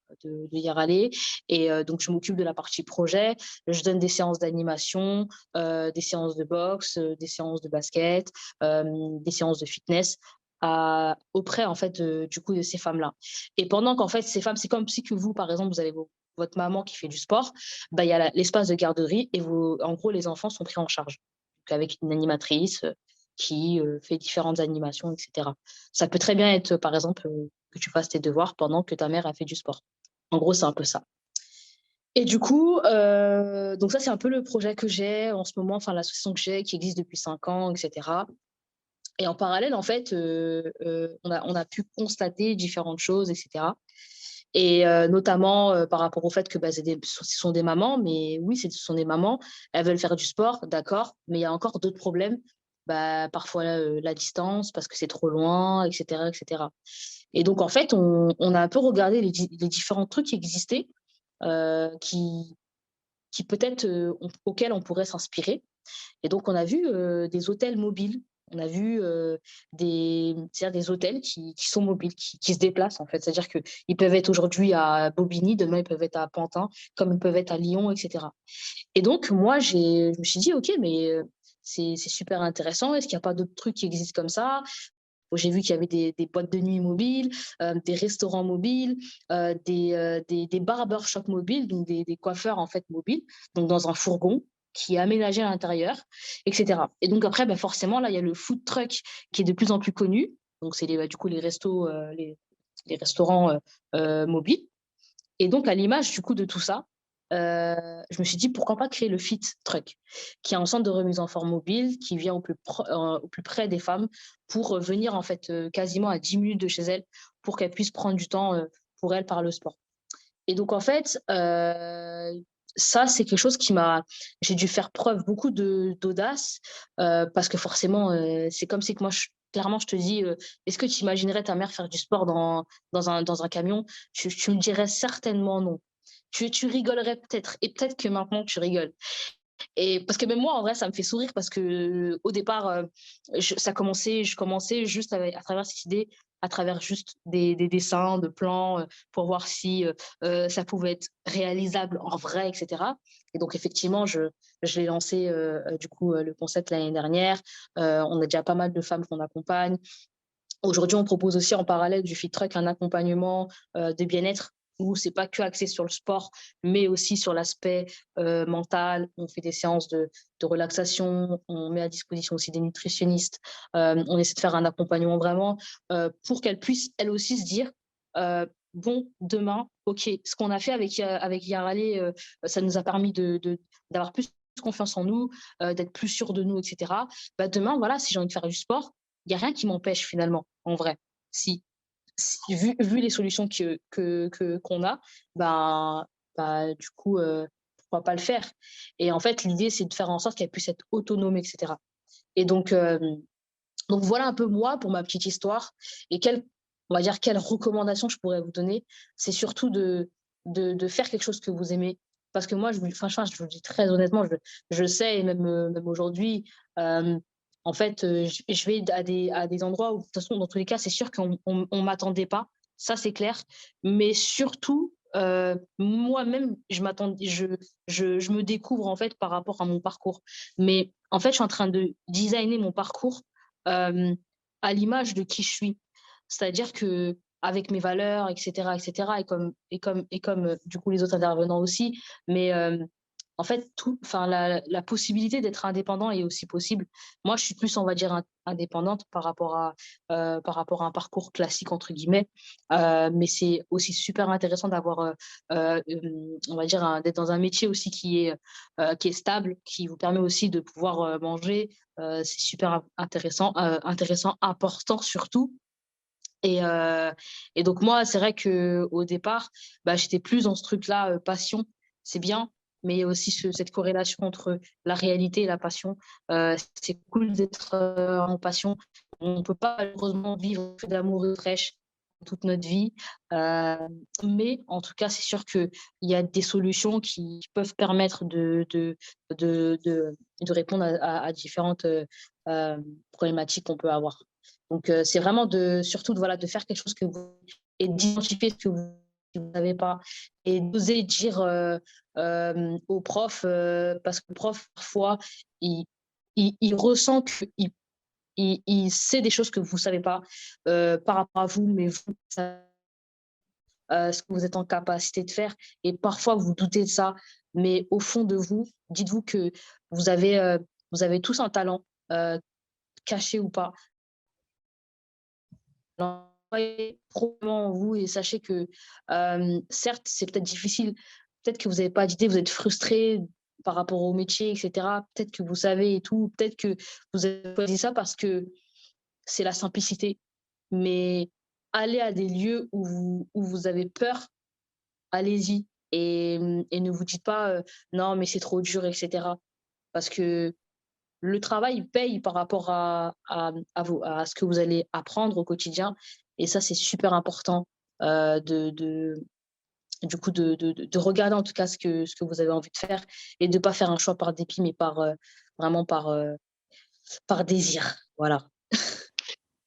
Speaker 4: Yaralé. Et donc, je m'occupe de la partie projet. Je donne des séances d'animation, des séances de boxe, des séances de basket, des séances de fitness auprès, en fait, du coup, de ces femmes-là. Et pendant qu'en fait, ces femmes, c'est comme si que vous, par exemple, vous avez votre maman qui fait du sport, il y a l'espace de garderie et en gros, les enfants sont pris en charge donc, avec une animatrice qui fait différentes animations, etc. Ça peut très bien être, par exemple, que tu fasses tes devoirs pendant que ta mère a fait du sport. En gros, c'est un peu ça. Et du coup, donc ça, c'est un peu le projet que j'ai en ce moment, enfin l'association que j'ai qui existe depuis 5 ans, etc. Et en parallèle, en fait, on a pu constater différentes choses, etc. Et notamment par rapport au fait que ce sont des mamans, mais oui, ce sont des mamans, elles veulent faire du sport, d'accord, mais il y a encore d'autres problèmes, parfois la distance, parce que c'est trop loin, etc., etc. Et donc, en fait, on a un peu regardé les différents trucs qui existaient, qui peut-être auxquels on pourrait s'inspirer. Et donc, on a vu des hôtels mobiles. On a vu des hôtels qui sont mobiles, qui se déplacent en fait. C'est-à-dire qu'ils peuvent être aujourd'hui à Bobigny, demain ils peuvent être à Pantin, comme ils peuvent être à Lyon, etc. Et donc, moi, je me suis dit, OK, mais c'est super intéressant. Est-ce qu'il n'y a pas d'autres trucs qui existent comme ça? J'ai vu qu'il y avait des boîtes de nuit mobiles, des restaurants mobiles, des barbershops mobiles, donc des coiffeurs en fait mobiles, donc dans un fourgon qui est aménagé à l'intérieur, etc. Et donc après, forcément, là, il y a le food truck qui est de plus en plus connu. Donc, c'est du coup les les restaurants mobiles. Et donc, à l'image du coup de tout ça, je me suis dit pourquoi pas créer le Fit Truck, qui est un centre de remise en forme mobile qui vient au plus près des femmes pour venir en fait quasiment à 10 minutes de chez elles pour qu'elles puissent prendre du temps pour elles par le sport. Et donc en fait, ça c'est quelque chose j'ai dû faire preuve beaucoup d'audace parce que forcément c'est comme si que moi clairement je te dis est-ce que tu imaginerais ta mère faire du sport dans un camion? Tu me dirais certainement non. Tu rigolerais peut-être et peut-être que maintenant tu rigoles. Et parce que même moi, en vrai, ça me fait sourire parce que au départ, je commençais juste à travers cette idée, à travers juste des dessins, de plans, pour voir si ça pouvait être réalisable en vrai, etc. Et donc, effectivement, je l'ai lancé, du coup, le concept l'année dernière. On a déjà pas mal de femmes qu'on accompagne. Aujourd'hui, on propose aussi en parallèle du Fit Truck un accompagnement de bien-être où c'est pas que axé sur le sport, mais aussi sur l'aspect mental. On fait des séances de relaxation, on met à disposition aussi des nutritionnistes. On essaie de faire un accompagnement vraiment pour qu'elles puissent elles aussi se dire bon, demain, ok, ce qu'on a fait avec Yarale, ça nous a permis d'avoir plus confiance en nous, d'être plus sûr de nous, etc. Bah, demain, voilà, si j'ai envie de faire du sport, il n'y a rien qui m'empêche finalement, en vrai. Si, vu les solutions qu'on a, du coup, pourquoi pas le faire? Et en fait, l'idée, c'est de faire en sorte qu'elle puisse être autonome, etc. Et donc voilà un peu moi pour ma petite histoire. Et on va dire, quelles recommandations je pourrais vous donner? C'est surtout de faire quelque chose que vous aimez. Parce que moi, franchement, je vous dis très honnêtement, je sais, et même aujourd'hui, en fait, je vais à des endroits où, de toute façon, dans tous les cas, c'est sûr qu'on ne m'attendait pas. Ça, c'est clair. Mais surtout, moi-même, je me découvre en fait par rapport à mon parcours. Mais en fait, je suis en train de designer mon parcours à l'image de qui je suis. C'est-à-dire que avec mes valeurs, etc., etc., et comme du coup les autres intervenants aussi, mais en fait, la possibilité d'être indépendant est aussi possible. Moi, je suis plus, on va dire, indépendante par rapport à un parcours classique, entre guillemets. Mais c'est aussi super intéressant d'avoir, on va dire, d'être dans un métier aussi qui est stable, qui vous permet aussi de pouvoir manger. C'est super intéressant, important surtout. Et, euh, et donc moi, c'est vrai qu'au départ, j'étais plus dans ce truc-là, passion, c'est bien, mais il y a aussi cette corrélation entre la réalité et la passion. C'est cool d'être en passion. On ne peut pas malheureusement vivre d'amour et de fraîche toute notre vie. Mais en tout cas, c'est sûr qu'il y a des solutions qui peuvent permettre de répondre à différentes problématiques qu'on peut avoir. Donc, c'est vraiment surtout voilà, de faire quelque chose et d'identifier ce que vous ne savez pas et d'oser dire au prof, parce que le prof, parfois, il ressent il sait des choses que vous ne savez pas par rapport à vous, mais vous, ce que vous êtes en capacité de faire. Et parfois, vous doutez de ça, mais au fond de vous, dites-vous que vous avez tous un talent, caché ou pas. Croyez probablement en vous et sachez que, certes, c'est peut-être difficile, peut-être que vous n'avez pas d'idée, vous êtes frustré par rapport au métier, etc. Peut-être que vous savez et tout, peut-être que vous avez choisi ça parce que c'est la simplicité. Mais allez à des lieux où vous avez peur, allez-y et ne vous dites pas non, mais c'est trop dur, etc. Parce que le travail paye par rapport à ce que vous allez apprendre au quotidien. Et ça, c'est super important du coup, de regarder en tout cas ce que vous avez envie de faire et de ne pas faire un choix par dépit, mais vraiment par désir. Voilà.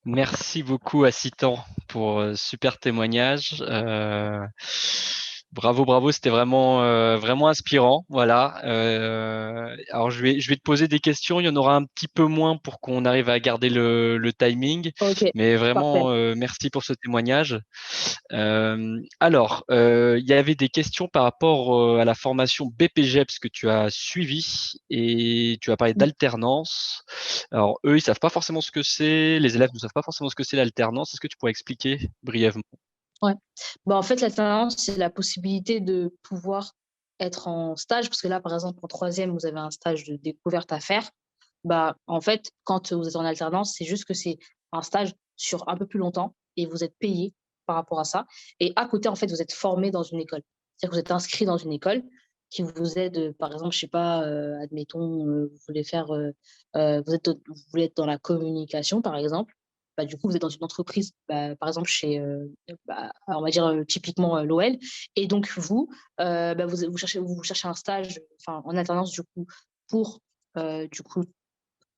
Speaker 1: Merci beaucoup à Citan pour super témoignage. Bravo, bravo, c'était vraiment inspirant. Voilà. Alors je vais te poser des questions. Il y en aura un petit peu moins pour qu'on arrive à garder le timing,
Speaker 4: Ok,
Speaker 1: mais
Speaker 4: parfait.
Speaker 1: vraiment merci pour ce témoignage. Il y avait des questions par rapport à la formation BPGEPS que tu as suivie et tu as parlé d'alternance. Alors eux, ils savent pas forcément ce que c'est. Les élèves ne savent pas forcément ce que c'est l'alternance. Est-ce que tu pourrais expliquer brièvement?
Speaker 4: Ouais. Bah, en fait, l'alternance, c'est la possibilité de pouvoir être en stage, parce que là, par exemple, en troisième, vous avez un stage de découverte à faire. Bah, en fait, quand vous êtes en alternance, c'est juste que c'est un stage sur un peu plus longtemps et vous êtes payé par rapport à ça. Et à côté, en fait, vous êtes formé dans une école. C'est-à-dire que vous êtes inscrit dans une école qui vous aide, par exemple, je sais pas, admettons, vous voulez faire, vous voulez être dans la communication, par exemple. Bah, du coup, vous êtes dans une entreprise, bah, par exemple, chez, bah, on va dire typiquement l'OL. Et donc, bah, vous cherchez un stage en alternance, du coup, pour du coup,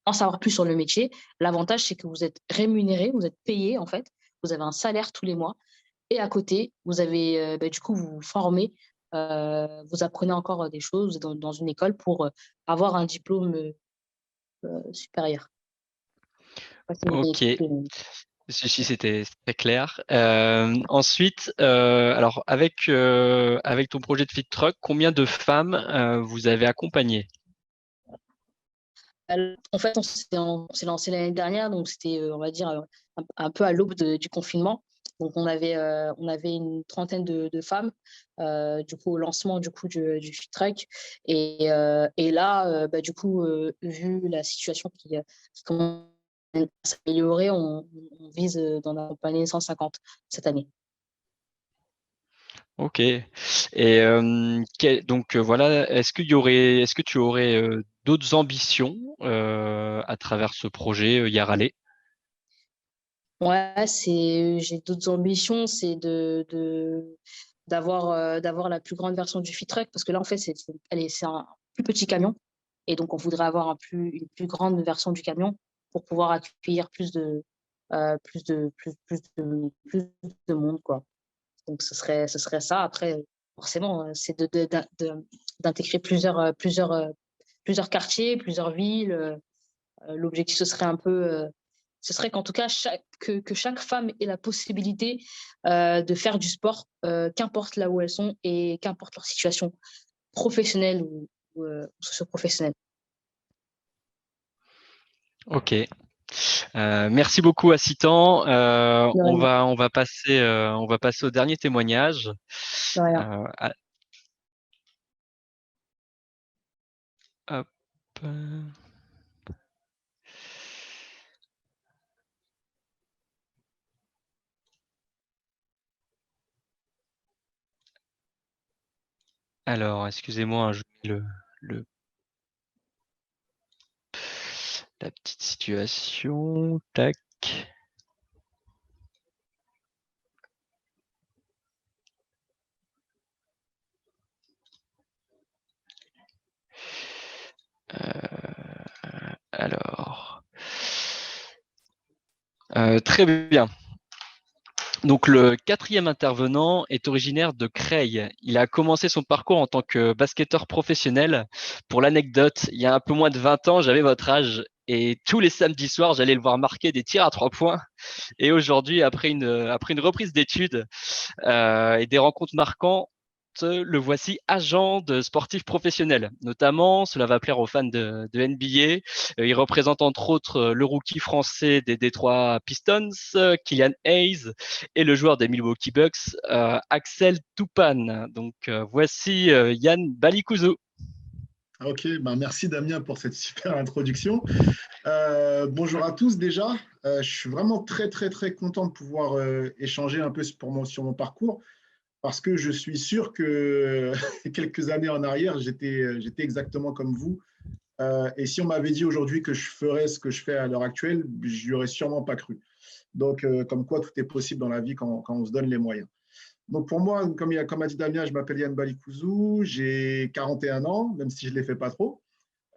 Speaker 4: en savoir plus sur le métier. L'avantage, c'est que vous êtes rémunéré, vous êtes payé, en fait. Vous avez un salaire tous les mois. Et à côté, vous avez, bah, du coup, vous vous formez, vous apprenez encore des choses, vous êtes dans une école pour avoir un diplôme supérieur. Je sais pas si j'ai bien
Speaker 1: Ok.
Speaker 4: expliqué, mais-
Speaker 1: Si, c'était très clair. Ensuite, alors avec ton projet de feed truck, combien de femmes vous avez accompagnées?
Speaker 4: En fait, on s'est lancé l'année dernière, donc c'était, on va dire, un peu à l'aube du confinement. Donc, on avait une trentaine de femmes, du coup, au lancement du feed truck. Et là, bah, du coup, vu la situation qui commence à s'améliorer, on vise d'en accompagner 150 cette année.
Speaker 1: Ok. Et donc voilà, est-ce que tu aurais d'autres ambitions à travers ce projet Yarale?
Speaker 4: Ouais, j'ai d'autres ambitions, c'est d'avoir la plus grande version du feed truck, parce que là, en fait, c'est un plus petit camion. Et donc, on voudrait avoir une plus grande version du camion pour pouvoir accueillir plus de monde, quoi. Donc, ce serait ça. Après, forcément, c'est d'intégrer plusieurs quartiers, plusieurs villes. L'objectif, ce serait qu'en tout cas, que chaque femme ait la possibilité de faire du sport, qu'importe là où elles sont et qu'importe leur situation professionnelle ou socio-professionnelle.
Speaker 1: Ok. Merci beaucoup, Assitan.
Speaker 4: De rien.
Speaker 1: On va passer au dernier témoignage.
Speaker 4: De rien.
Speaker 1: Euh, hop. Alors, excusez-moi, je mets la petite situation. Tac. Alors, très bien. Donc, le quatrième intervenant est originaire de Creil. Il a commencé son parcours en tant que basketteur professionnel. Pour l'anecdote, il y a un peu moins de 20 ans, j'avais votre âge et tous les samedis soirs, j'allais le voir marquer des tirs à 3 points. Et aujourd'hui, après une reprise d'études et des rencontres marquantes, le voici agent de sportif professionnel. Notamment, cela va plaire aux fans de NBA. Il représente entre autres le rookie français des Detroit Pistons, Killian Hayes, et le joueur des Milwaukee Bucks, Axel Toupane. Donc voici Yann Balikouzou.
Speaker 6: Ok, ben merci Damien pour cette super introduction. Bonjour à tous déjà. Je suis vraiment très très très content de pouvoir échanger un peu sur mon parcours, parce que je suis sûr que quelques années en arrière, j'étais exactement comme vous. Et si on m'avait dit aujourd'hui que je ferais ce que je fais à l'heure actuelle, je n'y aurais sûrement pas cru. Donc, comme quoi tout est possible dans la vie quand on se donne les moyens. Donc pour moi, comme a dit Damien, je m'appelle Yann Balikouzou, j'ai 41 ans, même si je ne les fais pas trop.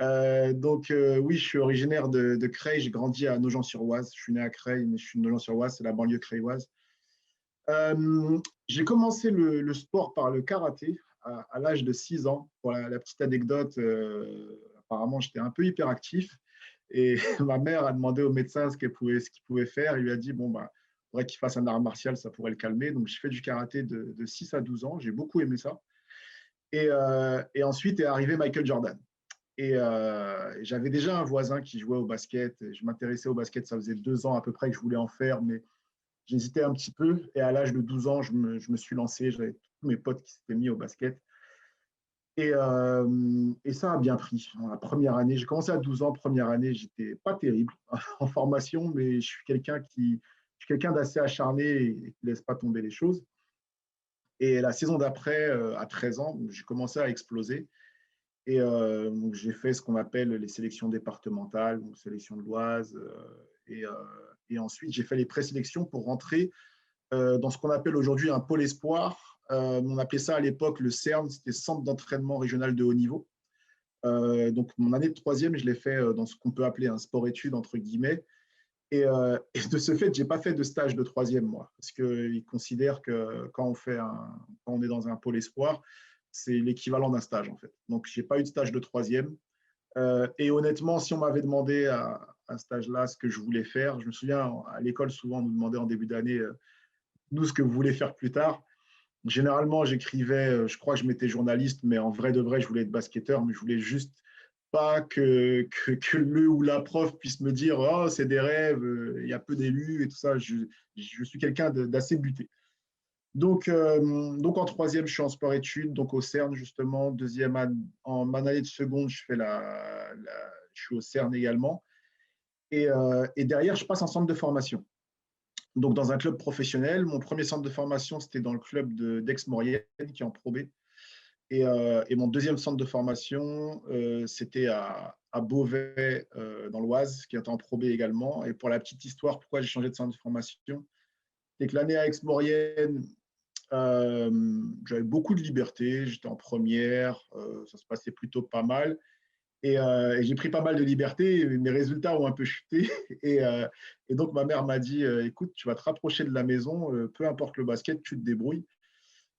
Speaker 6: Oui, je suis originaire de Creil, j'ai grandi à Nogent-sur-Oise. Je suis né à Creil, mais je suis de Nogent-sur-Oise, c'est la banlieue creilloise. J'ai commencé le sport par le karaté à l'âge de 6 ans. Pour la petite anecdote, apparemment, j'étais un peu hyperactif. Et ma mère a demandé au médecin ce qu'il pouvait faire. Il lui a dit, bon, bah, il faudrait qu'il fasse un art martial, ça pourrait le calmer. Donc, j'ai fait du karaté de 6 à 12 ans. J'ai beaucoup aimé ça. Et ensuite est arrivé Michael Jordan. Et j'avais déjà un voisin qui jouait au basket. Je m'intéressais au basket, ça faisait 2 ans à peu près que je voulais en faire, mais j'hésitais un petit peu. Et à l'âge de 12 ans, je me suis lancé. J'avais tous mes potes qui s'étaient mis au basket. Et ça a bien pris. La première année, j'ai commencé à 12 ans. Première année, j'étais pas terrible en formation, mais je suis quelqu'un d'assez acharné et qui ne laisse pas tomber les choses. Et la saison d'après, à 13 ans, j'ai commencé à exploser. Et donc, j'ai fait ce qu'on appelle les sélections départementales, donc sélection de l'Oise. Et ensuite, j'ai fait les présélections pour rentrer dans ce qu'on appelle aujourd'hui un pôle espoir. On appelait ça à l'époque le CERN, c'était Centre d'entraînement régional de haut niveau. Donc, mon année de troisième, je l'ai fait dans ce qu'on peut appeler un sport-études, entre guillemets. Et de ce fait, je n'ai pas fait de stage de troisième, moi, parce qu'ils considèrent que quand on est dans un pôle espoir, c'est l'équivalent d'un stage, en fait. Donc, je n'ai pas eu de stage de troisième. Et honnêtement, si on m'avait demandé à un stage-là ce que je voulais faire, je me souviens, à l'école, souvent, on nous demandait en début d'année, nous, ce que vous voulez faire plus tard. Généralement, j'écrivais, je crois que je m'étais journaliste, mais en vrai de vrai, je voulais être basketteur, mais je voulais juste pas que le ou la prof puisse me dire oh, c'est des rêves, il y a peu d'élus et tout ça. Je suis quelqu'un d'assez buté. Donc en troisième, je suis en sport-études, donc au CERN justement. En année de seconde, je suis au CERN également. Et derrière, je passe en centre de formation. Donc dans un club professionnel. Mon premier centre de formation, c'était dans le club d'Aix-Maurienne, qui est en Pro B. Et mon deuxième centre de formation, c'était à Beauvais, dans l'Oise, qui est en Pro B également. Et pour la petite histoire, pourquoi j'ai changé de centre de formation, c'est que l'année à Aix-Maurienne, j'avais beaucoup de liberté. J'étais en première, ça se passait plutôt pas mal. Et j'ai pris pas mal de liberté. Mes résultats ont un peu chuté. Et donc, ma mère m'a dit écoute, tu vas te rapprocher de la maison, peu importe le basket, tu te débrouilles.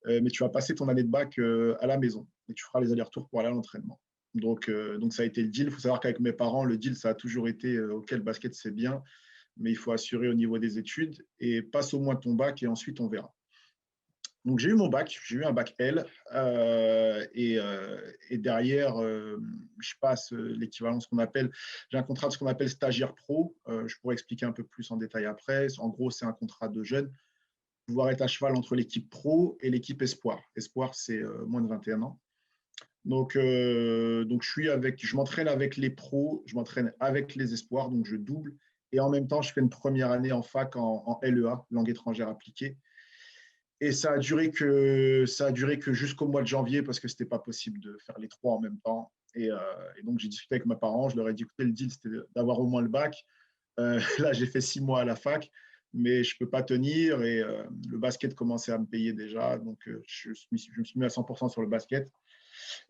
Speaker 6: Mais tu vas passer ton année de bac à la maison et tu feras les allers-retours pour aller à l'entraînement. Donc, ça a été le deal. Il faut savoir qu'avec mes parents, le deal, ça a toujours été OK, le basket, c'est bien, mais il faut assurer au niveau des études et passe au moins ton bac et ensuite on verra. Donc, j'ai eu mon bac, j'ai eu un bac L et derrière, je passe l'équivalent, j'ai un contrat de ce qu'on appelle stagiaire pro. Je pourrais expliquer un peu plus en détail après. En gros, c'est un contrat de jeune. Pouvoir être à cheval entre l'équipe pro et l'équipe espoir. Espoir, c'est moins de 21 ans. Donc je m'entraîne avec les pros, je m'entraîne avec les espoirs, donc je double. Et en même temps, je fais une première année en fac en LEA, langue étrangère appliquée. Et ça a duré que jusqu'au mois de janvier parce que ce n'était pas possible de faire les trois en même temps. Et donc, j'ai discuté avec mes parents. Je leur ai dit, écoutez, le deal, c'était d'avoir au moins le bac. Là, j'ai fait 6 mois à la fac, mais je ne peux pas tenir. Et le basket commençait à me payer déjà. Donc, je me suis mis à 100% sur le basket.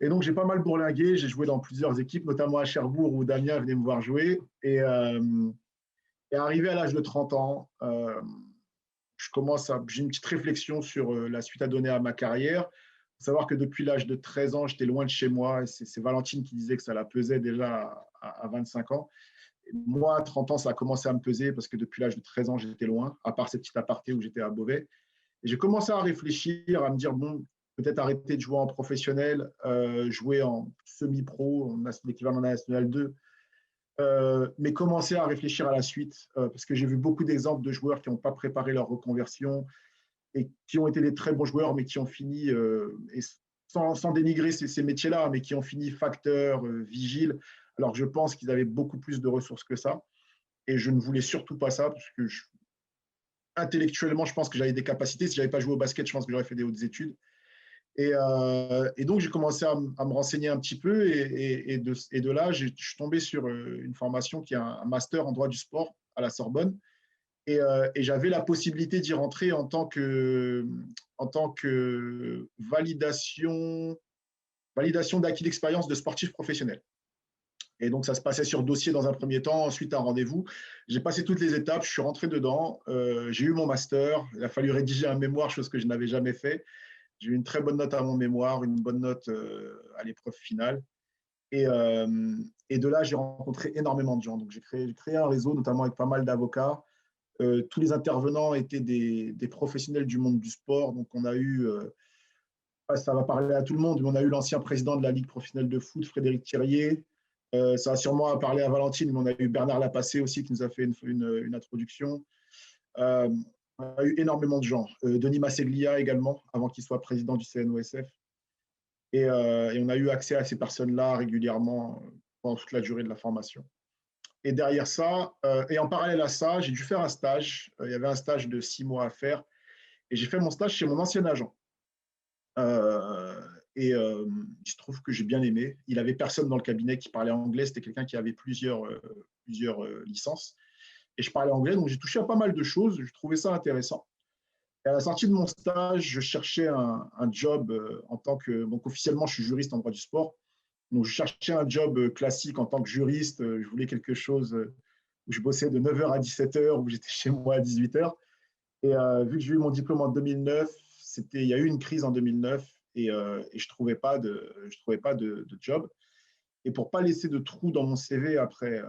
Speaker 6: Et donc, j'ai pas mal bourlingué. J'ai joué dans plusieurs équipes, notamment à Cherbourg où Damien venait me voir jouer. Et arrivé à l'âge de 30 ans, j'ai une petite réflexion sur la suite à donner à ma carrière. Il faut savoir que depuis l'âge de 13 ans, j'étais loin de chez moi. C'est Valentine qui disait que ça la pesait déjà à 25 ans. Et moi, à 30 ans, ça a commencé à me peser parce que depuis l'âge de 13 ans, j'étais loin, à part cette petite aparté où j'étais à Beauvais. Et j'ai commencé à réfléchir, à me dire, bon, peut-être arrêter de jouer en professionnel, jouer en semi-pro, l'équivalent national 2, mais commencer à réfléchir à la suite, parce que j'ai vu beaucoup d'exemples de joueurs qui n'ont pas préparé leur reconversion et qui ont été des très bons joueurs, mais qui ont fini, et sans dénigrer ces métiers-là, mais qui ont fini facteurs, vigiles, alors que je pense qu'ils avaient beaucoup plus de ressources que ça. Et je ne voulais surtout pas ça, parce que intellectuellement, je pense que j'avais des capacités. Si je n'avais pas joué au basket, je pense que j'aurais fait des hautes études. Et donc, j'ai commencé à me renseigner un petit peu. Et de là, je suis tombé sur une formation qui est un master en droit du sport à la Sorbonne. Et j'avais la possibilité d'y rentrer en tant que validation d'acquis d'expérience de sportif professionnel. Et donc, ça se passait sur dossier dans un premier temps, ensuite un rendez-vous. J'ai passé toutes les étapes, je suis rentré dedans, j'ai eu mon master, il a fallu rédiger un mémoire, chose que je n'avais jamais fait. J'ai eu une très bonne note à mon mémoire, une bonne note à l'épreuve finale. Et, euh, et de là, j'ai rencontré énormément de gens. Donc, j'ai créé un réseau, notamment avec pas mal d'avocats. Tous les intervenants étaient des professionnels du monde du sport. Donc, on a eu, ça va parler à tout le monde, mais on a eu l'ancien président de la Ligue professionnelle de foot, Frédéric Thirier. Ça va sûrement parler à Valentine, mais on a eu Bernard Lapassé aussi qui nous a fait une introduction. Euh, on a eu énormément de gens. Denis Masseglia également, avant qu'il soit président du CNOSF. Et on a eu accès à ces personnes-là régulièrement pendant toute la durée de la formation. Et derrière ça, et en parallèle à ça, j'ai dû faire un stage. Il y avait un stage de 6 mois à faire. Et j'ai fait mon stage chez mon ancien agent. Il se trouve que j'ai bien aimé. Il avait personne dans le cabinet qui parlait anglais. C'était quelqu'un qui avait plusieurs licences. Et je parlais anglais, donc j'ai touché à pas mal de choses. Je trouvais ça intéressant. Et à la sortie de mon stage, je cherchais un job en tant que… Donc officiellement, je suis juriste en droit du sport. Donc je cherchais un job classique en tant que juriste. Je voulais quelque chose où je bossais de 9h à 17h, où j'étais chez moi à 18h. Et vu que j'ai eu mon diplôme en 2009, il y a eu une crise en 2009 et je ne trouvais pas de job. Et pour ne pas laisser de trou dans mon CV après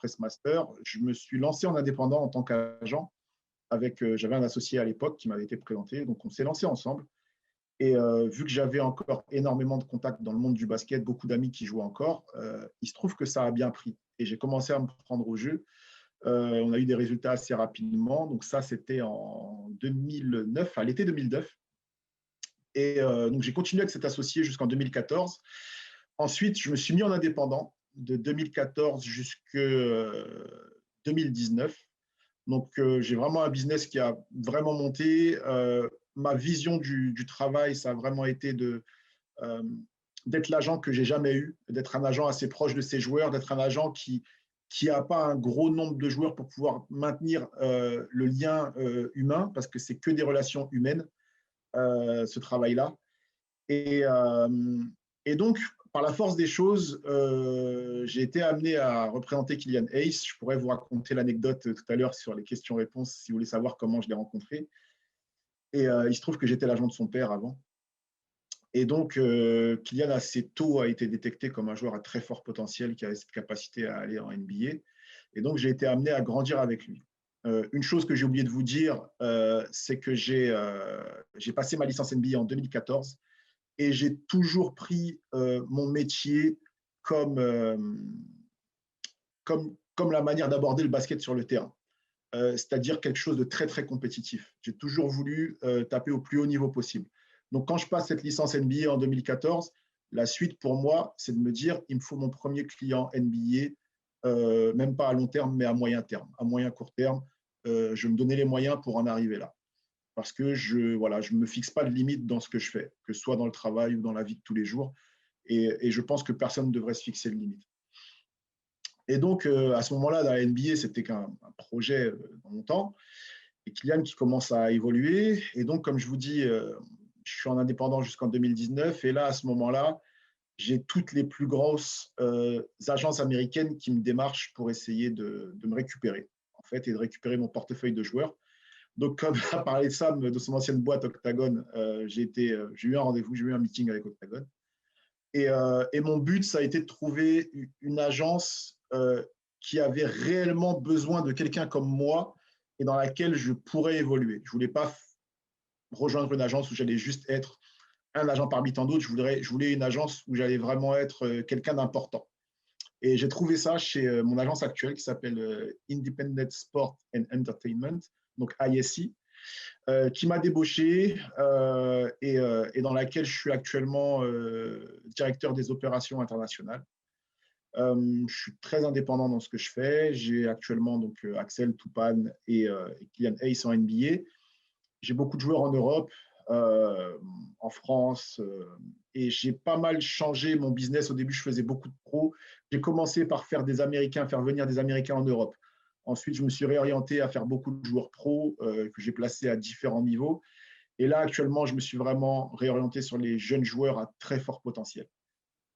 Speaker 6: ce master, je me suis lancé en indépendant en tant qu'agent. J'avais un associé à l'époque qui m'avait été présenté, donc on s'est lancé ensemble. Et vu que j'avais encore énormément de contacts dans le monde du basket, beaucoup d'amis qui jouaient encore, il se trouve que ça a bien pris. Et j'ai commencé à me prendre au jeu. On a eu des résultats assez rapidement. Donc ça, c'était en 2009, à l'été 2009. Et donc j'ai continué avec cet associé jusqu'en 2014. Ensuite, je me suis mis en indépendant de 2014 jusqu'à 2019. Donc j'ai vraiment un business qui a vraiment monté. Ma vision du travail, ça a vraiment été d'être l'agent que j'ai jamais eu, d'être un agent assez proche de ses joueurs, d'être un agent qui n'a pas un gros nombre de joueurs pour pouvoir maintenir le lien humain, parce que c'est que des relations humaines, ce travail-là. Et donc, par la force des choses, j'ai été amené à représenter Killian Hayes. Je pourrais vous raconter l'anecdote tout à l'heure sur les questions-réponses si vous voulez savoir comment je l'ai rencontré. Et il se trouve que j'étais l'agent de son père avant. Et donc, Kylian assez tôt a été détecté comme un joueur à très fort potentiel qui avait cette capacité à aller en NBA. Et donc, j'ai été amené à grandir avec lui. Une chose que j'ai oublié de vous dire, c'est que j'ai passé ma licence NBA en 2014 et j'ai toujours pris mon métier comme la manière d'aborder le basket sur le terrain. C'est-à-dire quelque chose de très, très compétitif. J'ai toujours voulu taper au plus haut niveau possible. Donc, quand je passe cette licence NBA en 2014, la suite pour moi, c'est de me dire, il me faut mon premier client NBA, même pas à long terme, mais à moyen terme, à moyen court terme. Je vais me donner les moyens pour en arriver là. Parce que je ne me fixe pas de limite dans ce que je fais, que ce soit dans le travail ou dans la vie de tous les jours. Et je pense que personne ne devrait se fixer de limite. Et donc, à ce moment-là, dans la NBA, c'était qu'un projet dans mon temps. Et Kylian qui commence à évoluer. Et donc, comme je vous dis, je suis en indépendant jusqu'en 2019. Et là, à ce moment-là, j'ai toutes les plus grosses agences américaines qui me démarchent pour essayer de me récupérer, en fait, et de récupérer mon portefeuille de joueurs. Donc, comme à parler de ça, de son ancienne boîte Octagon, j'ai eu un rendez-vous, j'ai eu un meeting avec Octagon. Et mon but, ça a été de trouver une agence qui avait réellement besoin de quelqu'un comme moi et dans laquelle je pourrais évoluer. Je ne voulais pas rejoindre une agence où j'allais juste être un agent parmi tant d'autres. Je voulais une agence où j'allais vraiment être quelqu'un d'important. Et j'ai trouvé ça chez mon agence actuelle qui s'appelle Independent Sport and Entertainment, donc ISE, qui m'a débauché et dans laquelle je suis actuellement directeur des opérations internationales. Je suis très indépendant dans ce que je fais. J'ai actuellement donc Axel Toupane et Kylian Hayes en NBA. J'ai beaucoup de joueurs en Europe, en France, et j'ai pas mal changé mon business. Au début, je faisais beaucoup de pros. J'ai commencé par faire venir des Américains en Europe. Ensuite, je me suis réorienté à faire beaucoup de joueurs pros que j'ai placés à différents niveaux. Et là, actuellement, je me suis vraiment réorienté sur les jeunes joueurs à très fort potentiel.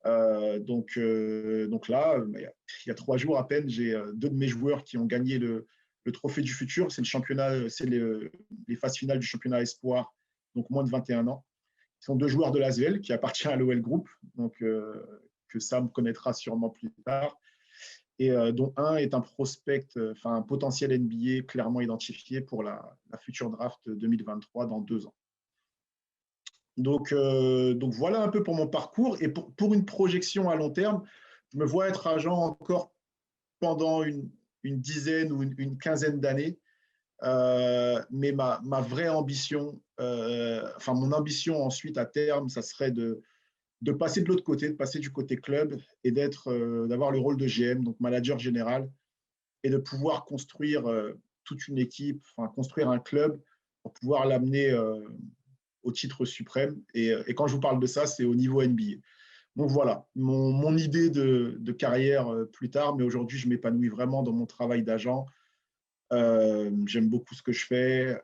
Speaker 6: Donc là, il y a 3 jours à peine, j'ai 2 de mes joueurs qui ont gagné le trophée du futur. C'est le championnat, c'est les phases finales du championnat espoir, donc moins de 21 ans. Ce sont 2 joueurs de l'ASVEL qui appartient à l'OL Group, donc que Sam connaîtra sûrement plus tard, et dont un est un prospect, un potentiel NBA clairement identifié pour la future draft 2023 dans 2 ans. Donc voilà un peu pour mon parcours. Et pour une projection à long terme, je me vois être agent encore pendant une dizaine ou une quinzaine d'années. Mais ma vraie ambition, mon ambition ensuite à terme, ça serait de passer de l'autre côté, de passer du côté club et d'avoir le rôle de GM, donc manager général, et de pouvoir construire toute une équipe, construire un club pour pouvoir l'amener au titre suprême. Et quand je vous parle de ça, c'est au niveau NBA. Donc voilà, mon idée de carrière plus tard, mais aujourd'hui, je m'épanouis vraiment dans mon travail d'agent. J'aime beaucoup ce que je fais.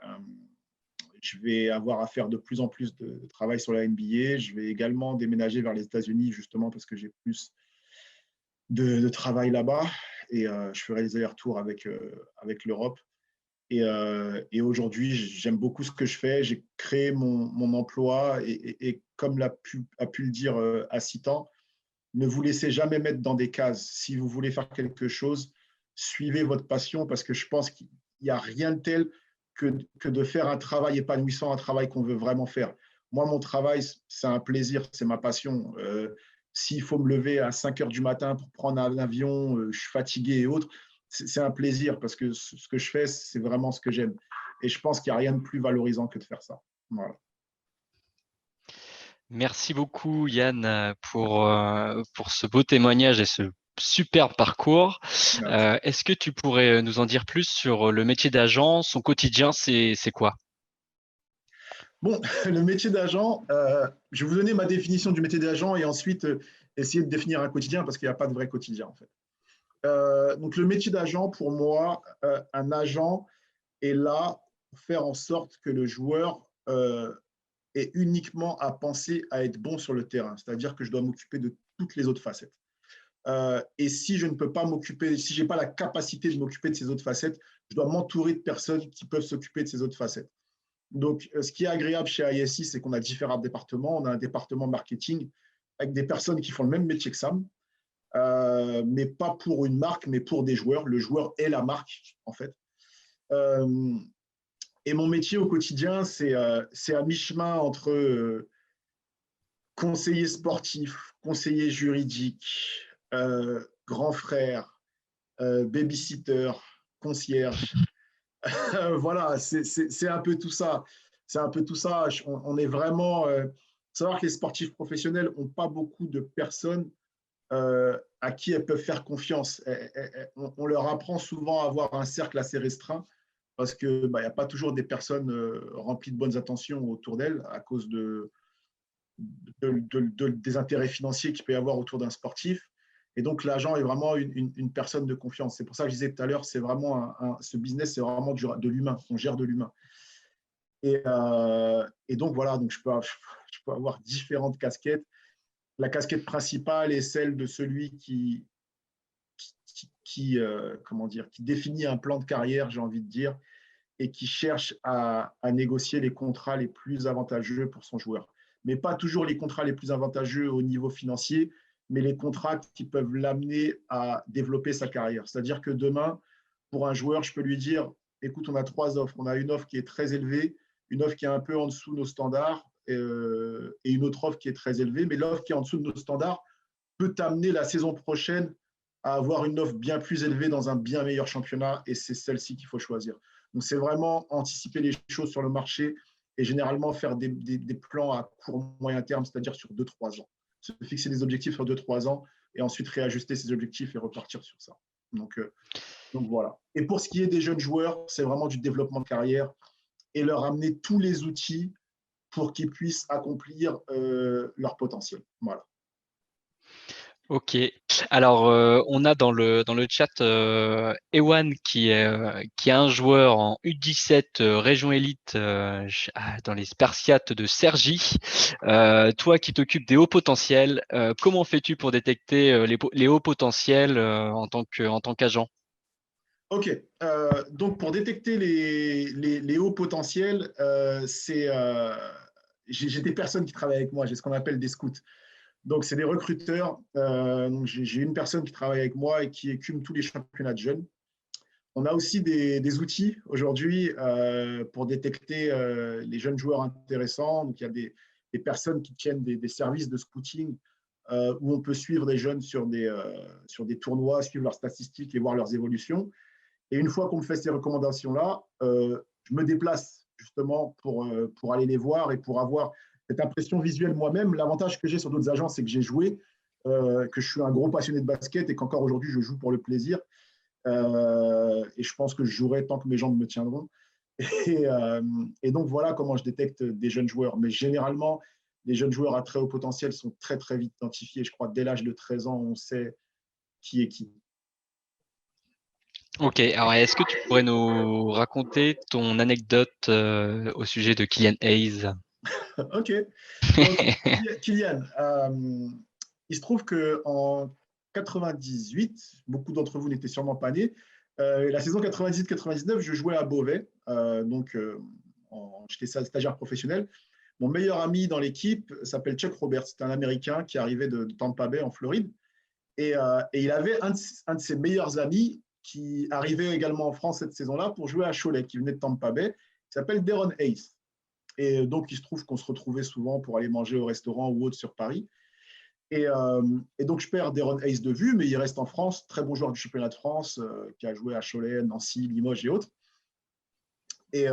Speaker 6: Je vais avoir à faire de plus en plus de travail sur la NBA. Je vais également déménager vers les États-Unis, justement parce que j'ai plus de travail là-bas. Et je ferai des allers-retours avec l'Europe. Et aujourd'hui, j'aime beaucoup ce que je fais. J'ai créé mon emploi et comme a pu le dire à Citan, ne vous laissez jamais mettre dans des cases. Si vous voulez faire quelque chose, suivez votre passion parce que je pense qu'il n'y a rien de tel que de faire un travail épanouissant, un travail qu'on veut vraiment faire. Moi, mon travail, c'est un plaisir, c'est ma passion. S'il faut me lever à 5 heures du matin pour prendre un avion, je suis fatigué et autres, c'est un plaisir parce que ce que je fais, c'est vraiment ce que j'aime. Et je pense qu'il n'y a rien de plus valorisant que de faire ça. Voilà.
Speaker 1: Merci beaucoup Yann pour ce beau témoignage et ce superbe parcours. Est-ce que tu pourrais nous en dire plus sur le métier d'agent, son quotidien, c'est quoi?
Speaker 6: Bon, le métier d'agent, je vais vous donner ma définition du métier d'agent et ensuite essayer de définir un quotidien parce qu'il n'y a pas de vrai quotidien en fait. Donc le métier d'agent, pour moi, un agent est là pour faire en sorte que le joueur ait uniquement à penser à être bon sur le terrain. C'est-à-dire que je dois m'occuper de toutes les autres facettes. Et si je ne peux pas m'occuper, si je n'ai pas la capacité de m'occuper de ces autres facettes, je dois m'entourer de personnes qui peuvent s'occuper de ces autres facettes. Donc, ce qui est agréable chez ISI, c'est qu'on a différents départements. On a un département marketing avec des personnes qui font le même métier que Sam, mais pas pour une marque, mais pour des joueurs. Le joueur est la marque, en fait. Et mon métier au quotidien, c'est à mi-chemin entre conseiller sportif, conseiller juridique, grand frère, babysitter, concierge. Voilà, c'est un peu tout ça. C'est un peu tout ça. On est vraiment. Savoir que les sportifs professionnels n'ont pas beaucoup de personnes à qui elles peuvent faire confiance. On leur apprend souvent à avoir un cercle assez restreint parce qu'il n'y a pas toujours des personnes remplies de bonnes intentions autour d'elles à cause des intérêts financiers qu'il peut y avoir autour d'un sportif. Et donc, l'agent est vraiment une personne de confiance. C'est pour ça que je disais tout à l'heure, c'est vraiment ce business, c'est vraiment de l'humain. On gère de l'humain. Et donc, voilà, donc je peux avoir différentes casquettes. La casquette principale est celle de celui qui définit un plan de carrière, j'ai envie de dire, et qui cherche à négocier les contrats les plus avantageux pour son joueur. Mais pas toujours les contrats les plus avantageux au niveau financier, mais les contrats qui peuvent l'amener à développer sa carrière. C'est-à-dire que demain, pour un joueur, je peux lui dire, écoute, on a 3 offres. On a une offre qui est très élevée, une offre qui est un peu en dessous de nos standards et une autre offre qui est très élevée. Mais l'offre qui est en dessous de nos standards peut t'amener la saison prochaine à avoir une offre bien plus élevée dans un bien meilleur championnat et c'est celle-ci qu'il faut choisir. Donc, c'est vraiment anticiper les choses sur le marché et généralement faire des plans à court, moyen terme, c'est-à-dire sur 2-3 ans. Se fixer des objectifs sur 2-3 ans et ensuite réajuster ces objectifs et repartir sur ça. Donc voilà. Et pour ce qui est des jeunes joueurs, c'est vraiment du développement de carrière et leur amener tous les outils pour qu'ils puissent accomplir leur potentiel. Voilà.
Speaker 1: Ok. Alors, on a dans le chat Ewan qui est un joueur en U17 région élite dans les Spartiates de Cergy. Toi qui t'occupes des hauts potentiels, comment fais-tu pour détecter les hauts potentiels en tant qu'agent?
Speaker 6: Ok, donc pour détecter les hauts potentiels, j'ai des personnes qui travaillent avec moi, j'ai ce qu'on appelle des scouts. Donc c'est des recruteurs. Donc j'ai une personne qui travaille avec moi et qui écume tous les championnats de jeunes. On a aussi des outils aujourd'hui pour détecter les jeunes joueurs intéressants. Donc il y a des personnes qui tiennent des services de scouting où on peut suivre des jeunes sur des tournois, suivre leurs statistiques et voir leurs évolutions. Et une fois qu'on me fait ces recommandations-là, je me déplace justement pour aller les voir et pour avoir cette impression visuelle moi-même. L'avantage que j'ai sur d'autres agents, c'est que j'ai joué, que je suis un gros passionné de basket et qu'encore aujourd'hui, je joue pour le plaisir. Et je pense que je jouerai tant que mes jambes me tiendront. Et, euh, et donc, voilà comment je détecte des jeunes joueurs. Mais généralement, les jeunes joueurs à très haut potentiel sont très, très vite identifiés. Je crois que dès l'âge de 13 ans, on sait qui est qui.
Speaker 1: Ok, alors est-ce que tu pourrais nous raconter ton anecdote au sujet de Kylian Hayes?
Speaker 6: Ok. Donc, Kylian, il se trouve qu'en 98, beaucoup d'entre vous n'étaient sûrement pas nés. La saison 98-99, je jouais à Beauvais. J'étais stagiaire professionnel. Mon meilleur ami dans l'équipe s'appelle Chuck Roberts. C'est un Américain qui arrivait de Tampa Bay en Floride. Et il avait un de ses meilleurs amis qui arrivait également en France cette saison-là pour jouer à Cholet, qui venait de Tampa Bay, qui s'appelle Deron Hayes. Et donc, il se trouve qu'on se retrouvait souvent pour aller manger au restaurant ou autre sur Paris. Et donc, je perds Deron Hayes de vue, mais il reste en France, très bon joueur du championnat de France, qui a joué à Cholet, Nancy, Limoges et autres. Et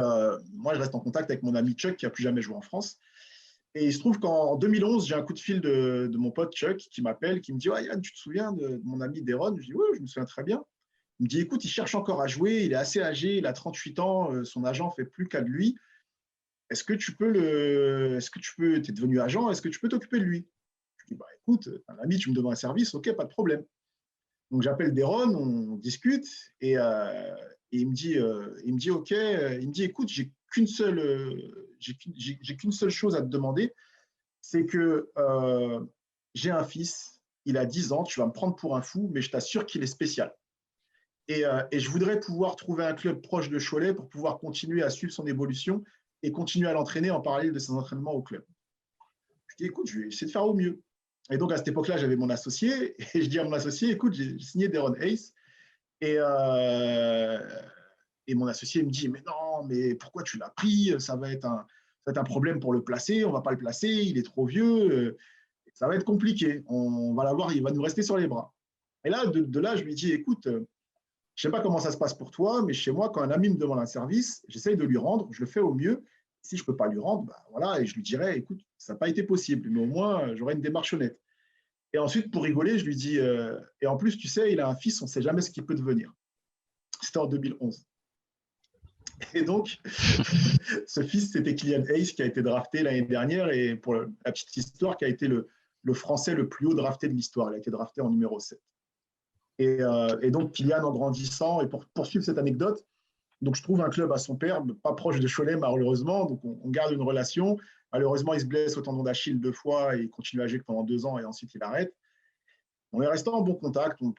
Speaker 6: moi, je reste en contact avec mon ami Chuck, qui n'a plus jamais joué en France. Et il se trouve qu'en 2011, j'ai un coup de fil de mon pote Chuck qui m'appelle, qui me dit ouais, Yann, tu te souviens de mon ami Deron? Je dis oui, je me souviens très bien. Il me dit écoute, il cherche encore à jouer, il est assez âgé, il a 38 ans, son agent fait plus qu'à de lui. Est-ce que tu peux tu es devenu agent, est-ce que tu peux t'occuper de lui? Je dis bah écoute, un ami, tu me demandes un service, ok, pas de problème. Donc j'appelle Deron, on discute et il me dit ok, il me dit écoute, j'ai qu'une seule chose à te demander, c'est que j'ai un fils, il a 10 ans, tu vas me prendre pour un fou, mais je t'assure qu'il est spécial. Et je voudrais pouvoir trouver un club proche de Cholet pour pouvoir continuer à suivre son évolution et continuer à l'entraîner en parallèle de ses entraînements au club. Je dis, écoute, je vais essayer de faire au mieux. Et donc, à cette époque-là, j'avais mon associé, et je dis à mon associé, écoute, j'ai signé Deron Hayes, et, euh, et mon associé me dit, mais non, mais pourquoi tu l'as pris? Ça va être un problème pour le placer, on ne va pas le placer, il est trop vieux, ça va être compliqué, on va l'avoir, il va nous rester sur les bras. Et là, de là, je lui dis, écoute, je ne sais pas comment ça se passe pour toi, mais chez moi, quand un ami me demande un service, j'essaye de lui rendre, je le fais au mieux. Si je ne peux pas lui rendre, bah voilà, et je lui dirais, écoute, ça n'a pas été possible, mais au moins, j'aurai une démarche honnête. Et ensuite, pour rigoler, je lui dis, et en plus, tu sais, il a un fils, on ne sait jamais ce qu'il peut devenir. C'était en 2011. Et donc, ce fils, c'était Kylian Hayes, qui a été drafté l'année dernière, et pour la petite histoire, qui a été le Français le plus haut drafté de l'histoire. Il a été drafté en numéro 7. Et donc, Kylian, en grandissant, et pour poursuivre cette anecdote, donc je trouve un club à son père, pas proche de Cholet malheureusement, donc on garde une relation. Malheureusement, il se blesse au tendon d'Achille 2 fois et il continue à jouer pendant 2 ans et ensuite il arrête. On est resté en bon contact, on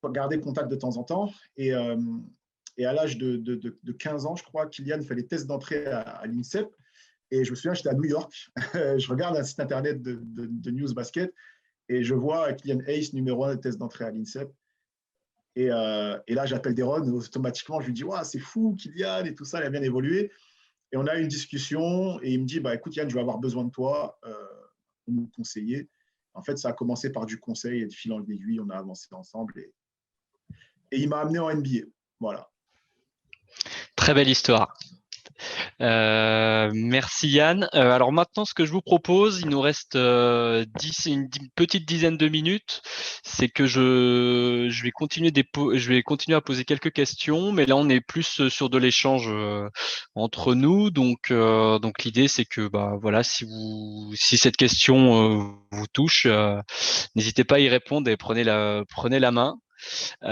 Speaker 6: peut garder contact de temps en temps. Et à l'âge de 15 ans, je crois, Kylian fait les tests d'entrée à l'INSEP. Et je me souviens, j'étais à New York. Je regarde un site internet de News Basket et je vois Kylian Hayes, numéro 1 des tests d'entrée à l'INSEP. Et là, j'appelle Deron, automatiquement, je lui dis, ouais, c'est fou, Kylian, et tout ça, il a bien évolué. Et on a eu une discussion, et il me dit, bah, écoute, Yann, je vais avoir besoin de toi pour nous conseiller. En fait, ça a commencé par du conseil, et de fil en aiguille, on a avancé ensemble, et il m'a amené en NBA. Voilà.
Speaker 1: Très belle histoire. Merci Yann. Alors maintenant, ce que je vous propose, il nous reste une petite dizaine de minutes. C'est que je vais continuer à poser quelques questions, mais là on est plus sur de l'échange entre nous. Donc l'idée c'est que voilà, si cette question vous touche, n'hésitez pas à y répondre et prenez la main. Il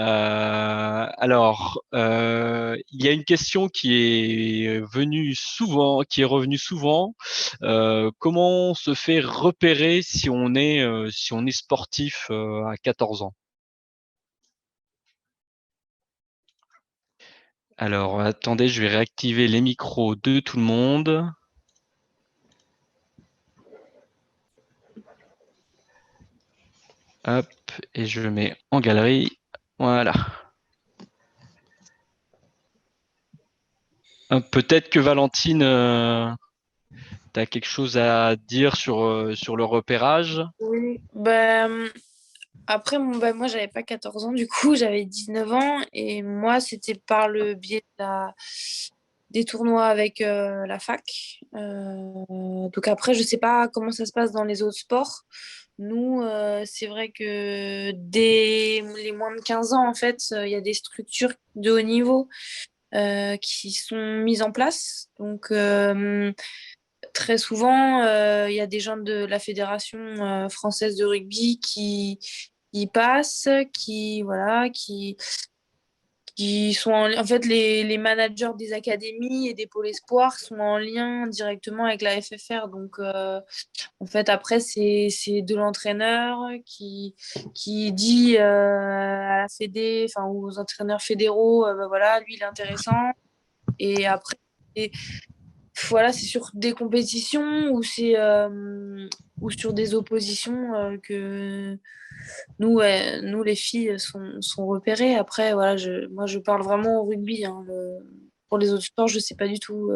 Speaker 1: y a une question qui est revenue souvent. Comment on se fait repérer si on est sportif à 14 ans? Alors, attendez, je vais réactiver les micros de tout le monde. Hop, et je le mets en galerie. Voilà. Peut-être que Valentine, tu as quelque chose à dire sur le repérage?
Speaker 3: Oui. Après, moi, j'avais pas 14 ans, du coup, j'avais 19 ans. Et moi, c'était par le biais des tournois avec la fac. Donc après, je sais pas comment ça se passe dans les autres sports. Nous, c'est vrai que dès les moins de 15 ans, en fait, il y a des structures de haut niveau qui sont mises en place. Donc, très souvent, il y a des gens de la Fédération française de rugby qui passent, voilà, qui sont en fait les managers des académies et des pôles espoirs sont en lien directement avec la FFR. Donc, en fait, après, c'est de l'entraîneur qui dit à la fédé, enfin, aux entraîneurs fédéraux, voilà, lui, il est intéressant. Et après, voilà, c'est sur des compétitions ou sur des oppositions que nous, ouais, nous, les filles, sont repérées. Après, voilà, moi, je parle vraiment au rugby, hein. Pour les autres sports, je ne sais pas du tout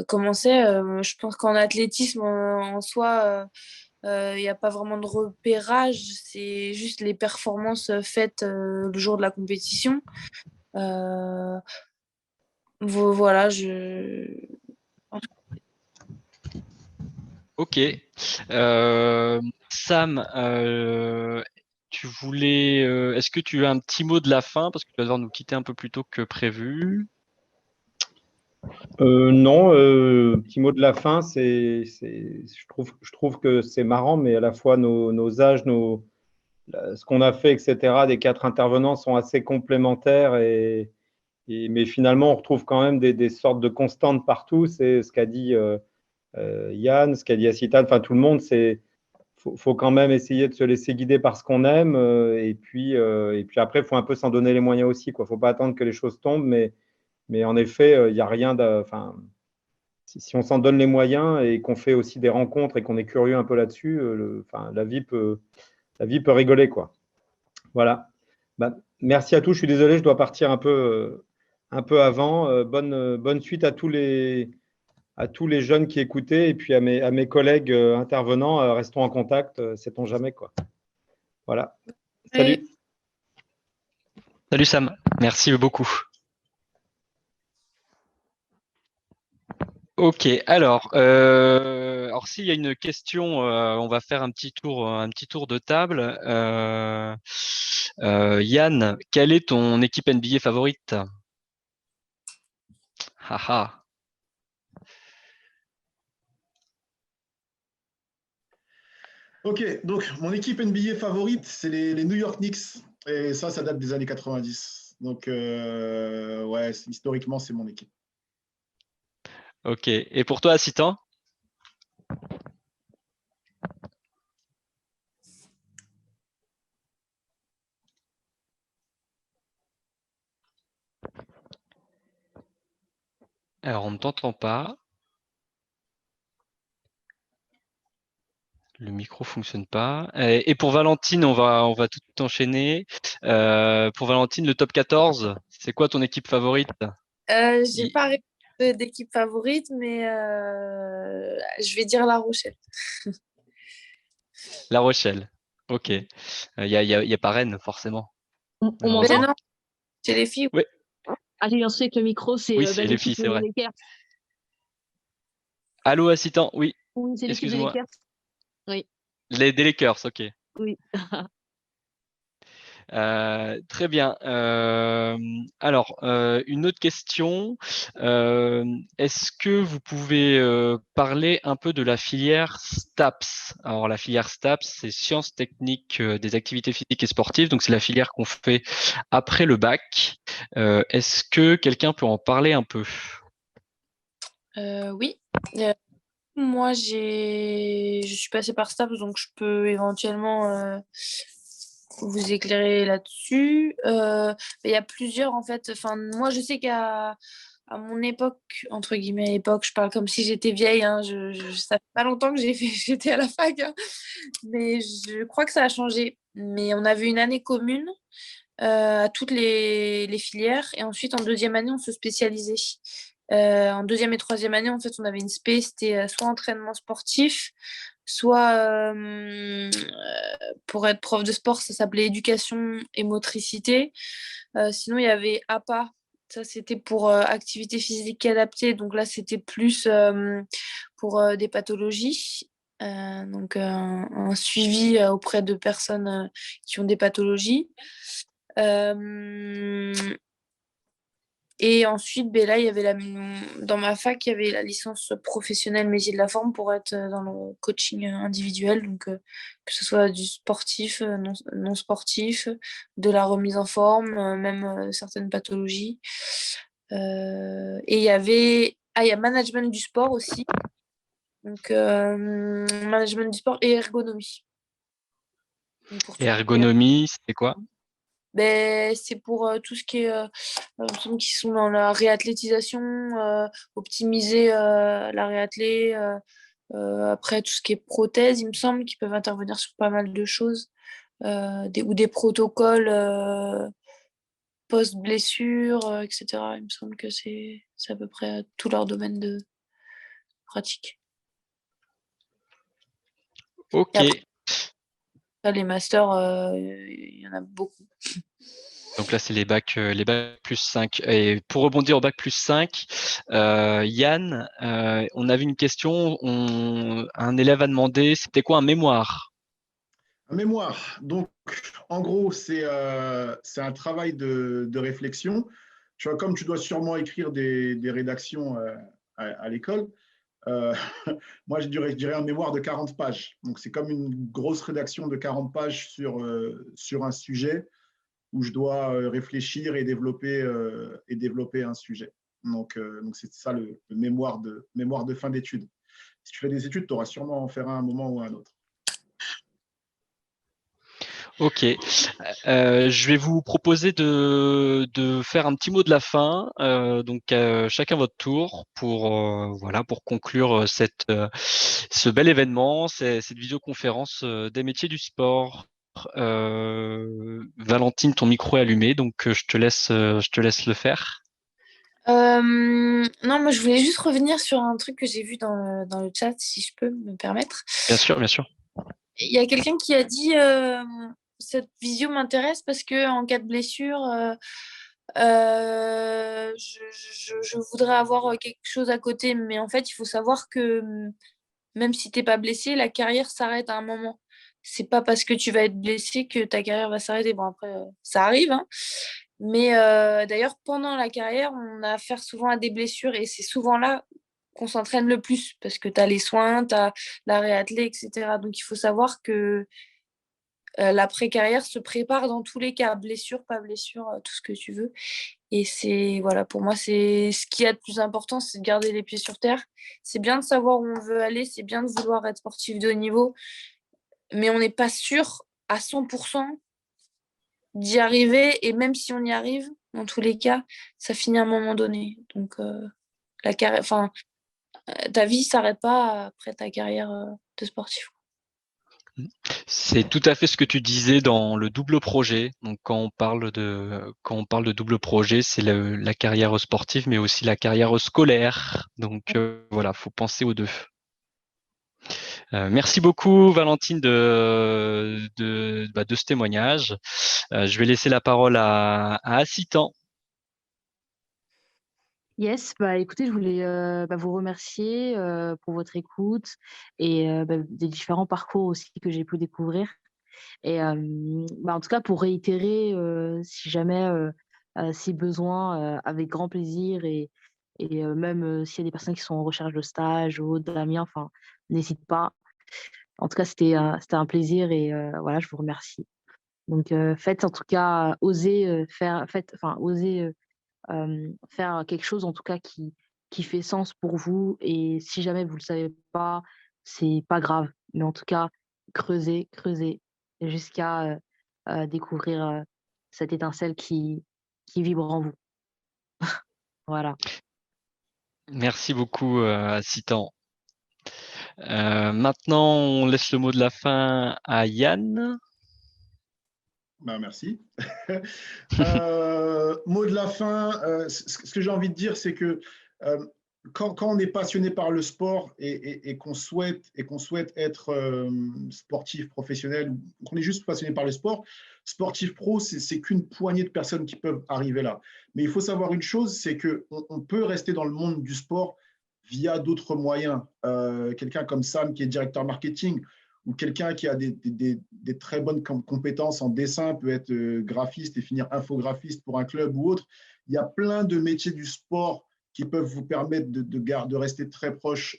Speaker 3: comment c'est. Je pense qu'en athlétisme, en soi, il n'y a pas vraiment de repérage. C'est juste les performances faites le jour de la compétition. Euh, voilà,
Speaker 1: Ok. Sam, est-ce que tu as un petit mot de la fin parce que tu vas devoir nous quitter un peu plus tôt que prévu?
Speaker 5: Non, petit mot de la fin, je trouve que c'est marrant, mais à la fois nos âges, ce qu'on a fait, etc., des quatre intervenants sont assez complémentaires, mais finalement, on retrouve quand même des sortes de constantes partout. C'est ce qu'a dit Yann, ce qu'a dit Acitan, enfin tout le monde, faut quand même essayer de se laisser guider par ce qu'on aime, et puis après, il faut un peu s'en donner les moyens aussi, quoi. Faut pas attendre que les choses tombent, mais en effet, il n'y a rien enfin, si on s'en donne les moyens et qu'on fait aussi des rencontres et qu'on est curieux un peu là-dessus, enfin, la vie peut rigoler, quoi. Voilà. Merci à tous. Je suis désolé, je dois partir un peu avant. Bonne suite à tous les jeunes qui écoutaient et puis à mes collègues intervenants. Restons en contact, sait-on jamais, quoi. Voilà. Salut.
Speaker 1: Salut Sam, merci beaucoup. Ok, alors s'il y a une question, on va faire un petit tour de table. Yann, quelle est ton équipe NBA favorite? Haha.
Speaker 6: Ok, donc mon équipe NBA favorite, c'est les New York Knicks. Et ça date des années 90. Donc, ouais, historiquement, c'est mon équipe.
Speaker 1: Ok, et pour toi, Citan? Alors, on ne t'entend pas. Le micro fonctionne pas. Et pour Valentine, on va tout enchaîner. Pour Valentine, le top 14, c'est quoi ton équipe favorite?
Speaker 3: j'ai pas d'équipe favorite, mais je vais dire La Rochelle.
Speaker 1: La Rochelle. Ok. Y a pas Rennes, forcément.
Speaker 4: On
Speaker 3: Mais
Speaker 4: m'entend?
Speaker 3: non, c'est les filles.
Speaker 1: Oui,
Speaker 4: Ah, j'ai eu un truc avec le micro, c'est
Speaker 1: oui, c'est les filles,
Speaker 4: l'équipe
Speaker 1: c'est vrai.
Speaker 4: Lakers.
Speaker 1: Allô, assistant, oui,
Speaker 4: Oui, c'est l'équipe des
Speaker 1: excuse-moi.
Speaker 4: Lakers. Oui,
Speaker 1: Des Lakers, ok.
Speaker 4: oui.
Speaker 1: Très bien. Alors, une autre question. Est-ce que vous pouvez parler un peu de la filière STAPS? Alors, la filière STAPS, c'est Sciences techniques des activités physiques et sportives. Donc, c'est la filière qu'on fait après le bac. Est-ce que quelqu'un peut en parler un peu?
Speaker 3: Oui. Euh, Moi, je suis passée par STAPS, donc je peux éventuellement vous éclairer là-dessus. Il y a plusieurs, en fait. Enfin, moi, je sais à mon époque, entre guillemets, époque, je parle comme si j'étais vieille. Hein, ça fait pas longtemps que j'étais à la fac, hein, mais je crois que ça a changé. Mais on avait une année commune à toutes les filières, et ensuite, en deuxième année, on se spécialisait. En deuxième et troisième année, en fait, on avait une spé, c'était soit entraînement sportif, soit pour être prof de sport, ça s'appelait éducation et motricité. Sinon, il y avait APA, ça c'était pour activité physique adaptée, donc là c'était plus pour des pathologies. Donc un suivi auprès de personnes qui ont des pathologies. Euh, et ensuite, ben là, il y avait dans ma fac, il y avait la licence professionnelle métier de la forme pour être dans le coaching individuel, donc que ce soit du sportif, non sportif, de la remise en forme, même certaines pathologies. Et il y a management du sport aussi, donc management du sport et ergonomie. Donc, pour
Speaker 1: Et
Speaker 3: tout ce qui est
Speaker 1: ergonomie, c'est quoi?
Speaker 3: ben, c'est pour tout ce qui est, il me semble qu'ils sont dans la réathlétisation, optimiser la réathlé, après tout ce qui est prothèse, il me semble qu'ils peuvent intervenir sur pas mal de choses, ou des protocoles post-blessure, etc. Il me semble que c'est à peu près tout leur domaine de pratique. Et
Speaker 1: Ok.
Speaker 3: après, les masters, il y en a beaucoup.
Speaker 1: Donc là, c'est les bacs plus 5. Et pour rebondir au bac plus 5, Yann, on avait une question. Un élève a demandé, c'était quoi un mémoire?
Speaker 6: Un mémoire. Donc, en gros, c'est un travail de réflexion. Tu vois, comme tu dois sûrement écrire des rédactions à l'école, euh, moi, je dirais un mémoire de 40 pages. Donc, c'est comme une grosse rédaction de 40 pages sur un sujet où je dois réfléchir et développer un sujet. Donc c'est ça le mémoire de fin d'études. Si tu fais des études, tu auras sûrement à en faire un moment ou un autre.
Speaker 1: Ok. Je vais vous proposer de faire un petit mot de la fin. Donc, chacun votre tour pour, voilà, pour conclure ce bel événement, cette visioconférence des métiers du sport. Valentine, ton micro est allumé, donc je te laisse le faire.
Speaker 3: Non, moi je voulais juste revenir sur un truc que j'ai vu dans le chat, si je peux me permettre.
Speaker 1: Bien sûr, bien sûr.
Speaker 3: Il y a quelqu'un qui a dit cette visio m'intéresse parce que en cas de blessure, je voudrais avoir quelque chose à côté. Mais en fait, il faut savoir que même si t'es pas blessé, la carrière s'arrête à un moment. C'est pas parce que tu vas être blessé que ta carrière va s'arrêter. Bon, après, ça arrive, hein. Mais d'ailleurs, pendant la carrière, on a affaire souvent à des blessures et c'est souvent là qu'on s'entraîne le plus parce que tu as les soins, tu as la réathlée, etc. Donc, il faut savoir que l'après-carrière se prépare dans tous les cas, blessure, pas blessure, tout ce que tu veux. Et c'est, voilà, pour moi, c'est ce qui est le plus important, c'est de garder les pieds sur terre. C'est bien de savoir où on veut aller, c'est bien de vouloir être sportif de haut niveau, mais on n'est pas sûr à 100% d'y arriver. Et même si on y arrive, dans tous les cas, ça finit à un moment donné. Donc, la carrière, enfin, ta vie s'arrête pas après ta carrière de sportif.
Speaker 1: C'est tout à fait ce que tu disais dans le double projet. Donc, quand on parle de double projet, c'est la carrière sportive, mais aussi la carrière scolaire. Donc, voilà, faut penser aux deux. Merci beaucoup, Valentine, de ce témoignage. Je vais laisser la parole à Assitan.
Speaker 4: Yes, bah écoutez, je voulais vous remercier pour votre écoute et des différents parcours aussi que j'ai pu découvrir. Et en tout cas, pour réitérer, si jamais, si besoin, avec grand plaisir et même, s'il y a des personnes qui sont en recherche de stage ou autre, Damien, enfin, n'hésite pas. En tout cas, c'était un plaisir et voilà, je vous remercie. Donc faites en tout cas, osez, osez, faire quelque chose en tout cas qui fait sens pour vous et si jamais vous le savez pas, c'est pas grave. Mais en tout cas, creusez, creusez jusqu'à, découvrir, cette étincelle qui vibre en vous. Voilà.
Speaker 1: Merci beaucoup, Citan. Maintenant, on laisse le mot de la fin à Yann.
Speaker 6: Merci. Mot de la fin, ce que j'ai envie de dire, c'est que quand on est passionné par le sport et qu'on souhaite être sportif professionnel, qu'on est juste passionné par le sport, sportif pro, c'est qu'une poignée de personnes qui peuvent arriver là. Mais il faut savoir une chose, c'est qu'on peut rester dans le monde du sport via d'autres moyens. Quelqu'un comme Sam, qui est directeur marketing, ou quelqu'un qui a des très bonnes compétences en dessin, peut être graphiste et finir infographiste pour un club ou autre. Il y a plein de métiers du sport qui peuvent vous permettre de rester très proche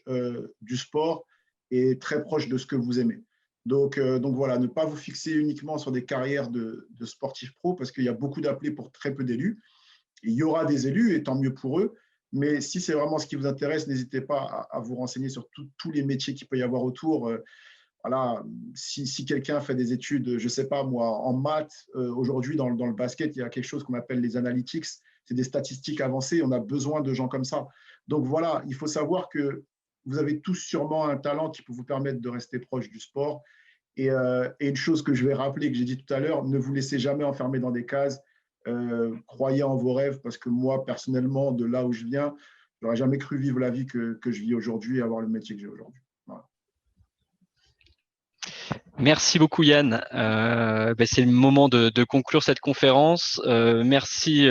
Speaker 6: du sport et très proche de ce que vous aimez. Donc voilà, ne pas vous fixer uniquement sur des carrières de sportifs pro parce qu'il y a beaucoup d'appelés pour très peu d'élus. Il y aura des élus et tant mieux pour eux. Mais si c'est vraiment ce qui vous intéresse, n'hésitez pas à vous renseigner sur tous les métiers qu'il peut y avoir autour. Voilà, si quelqu'un fait des études, je ne sais pas moi, en maths, aujourd'hui dans le basket, il y a quelque chose qu'on appelle les analytics, c'est des statistiques avancées, on a besoin de gens comme ça. Donc voilà, il faut savoir que vous avez tous sûrement un talent qui peut vous permettre de rester proche du sport. Et une chose que je vais rappeler, que j'ai dit tout à l'heure, ne vous laissez jamais enfermer dans des cases, croyez en vos rêves, parce que moi, personnellement, de là où je viens, je n'aurais jamais cru vivre la vie que je vis aujourd'hui et avoir le métier que j'ai aujourd'hui. Voilà.
Speaker 1: Merci beaucoup Yann. C'est le moment de conclure cette conférence. Merci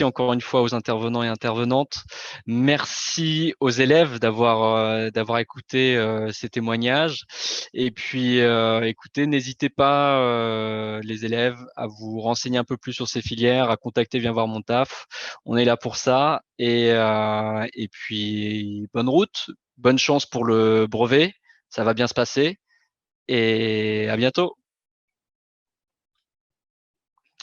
Speaker 1: encore une fois aux intervenants et intervenantes. Merci aux élèves d'avoir écouté ces témoignages. Et puis écoutez, n'hésitez pas les élèves à vous renseigner un peu plus sur ces filières, à contacter Viens voir mon taf. On est là pour ça. Et puis bonne route, bonne chance pour le brevet. Ça va bien se passer. Et à bientôt.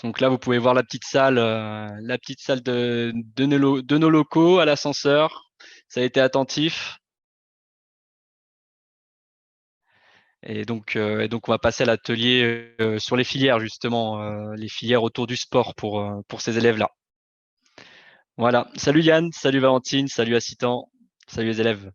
Speaker 1: Donc là, vous pouvez voir la petite salle de nos locaux à l'ascenseur. Ça a été attentif. Et donc, on va passer à l'atelier sur les filières, justement, les filières autour du sport pour ces élèves-là. Voilà. Salut Yann, salut Valentine, salut Assitan, salut les élèves.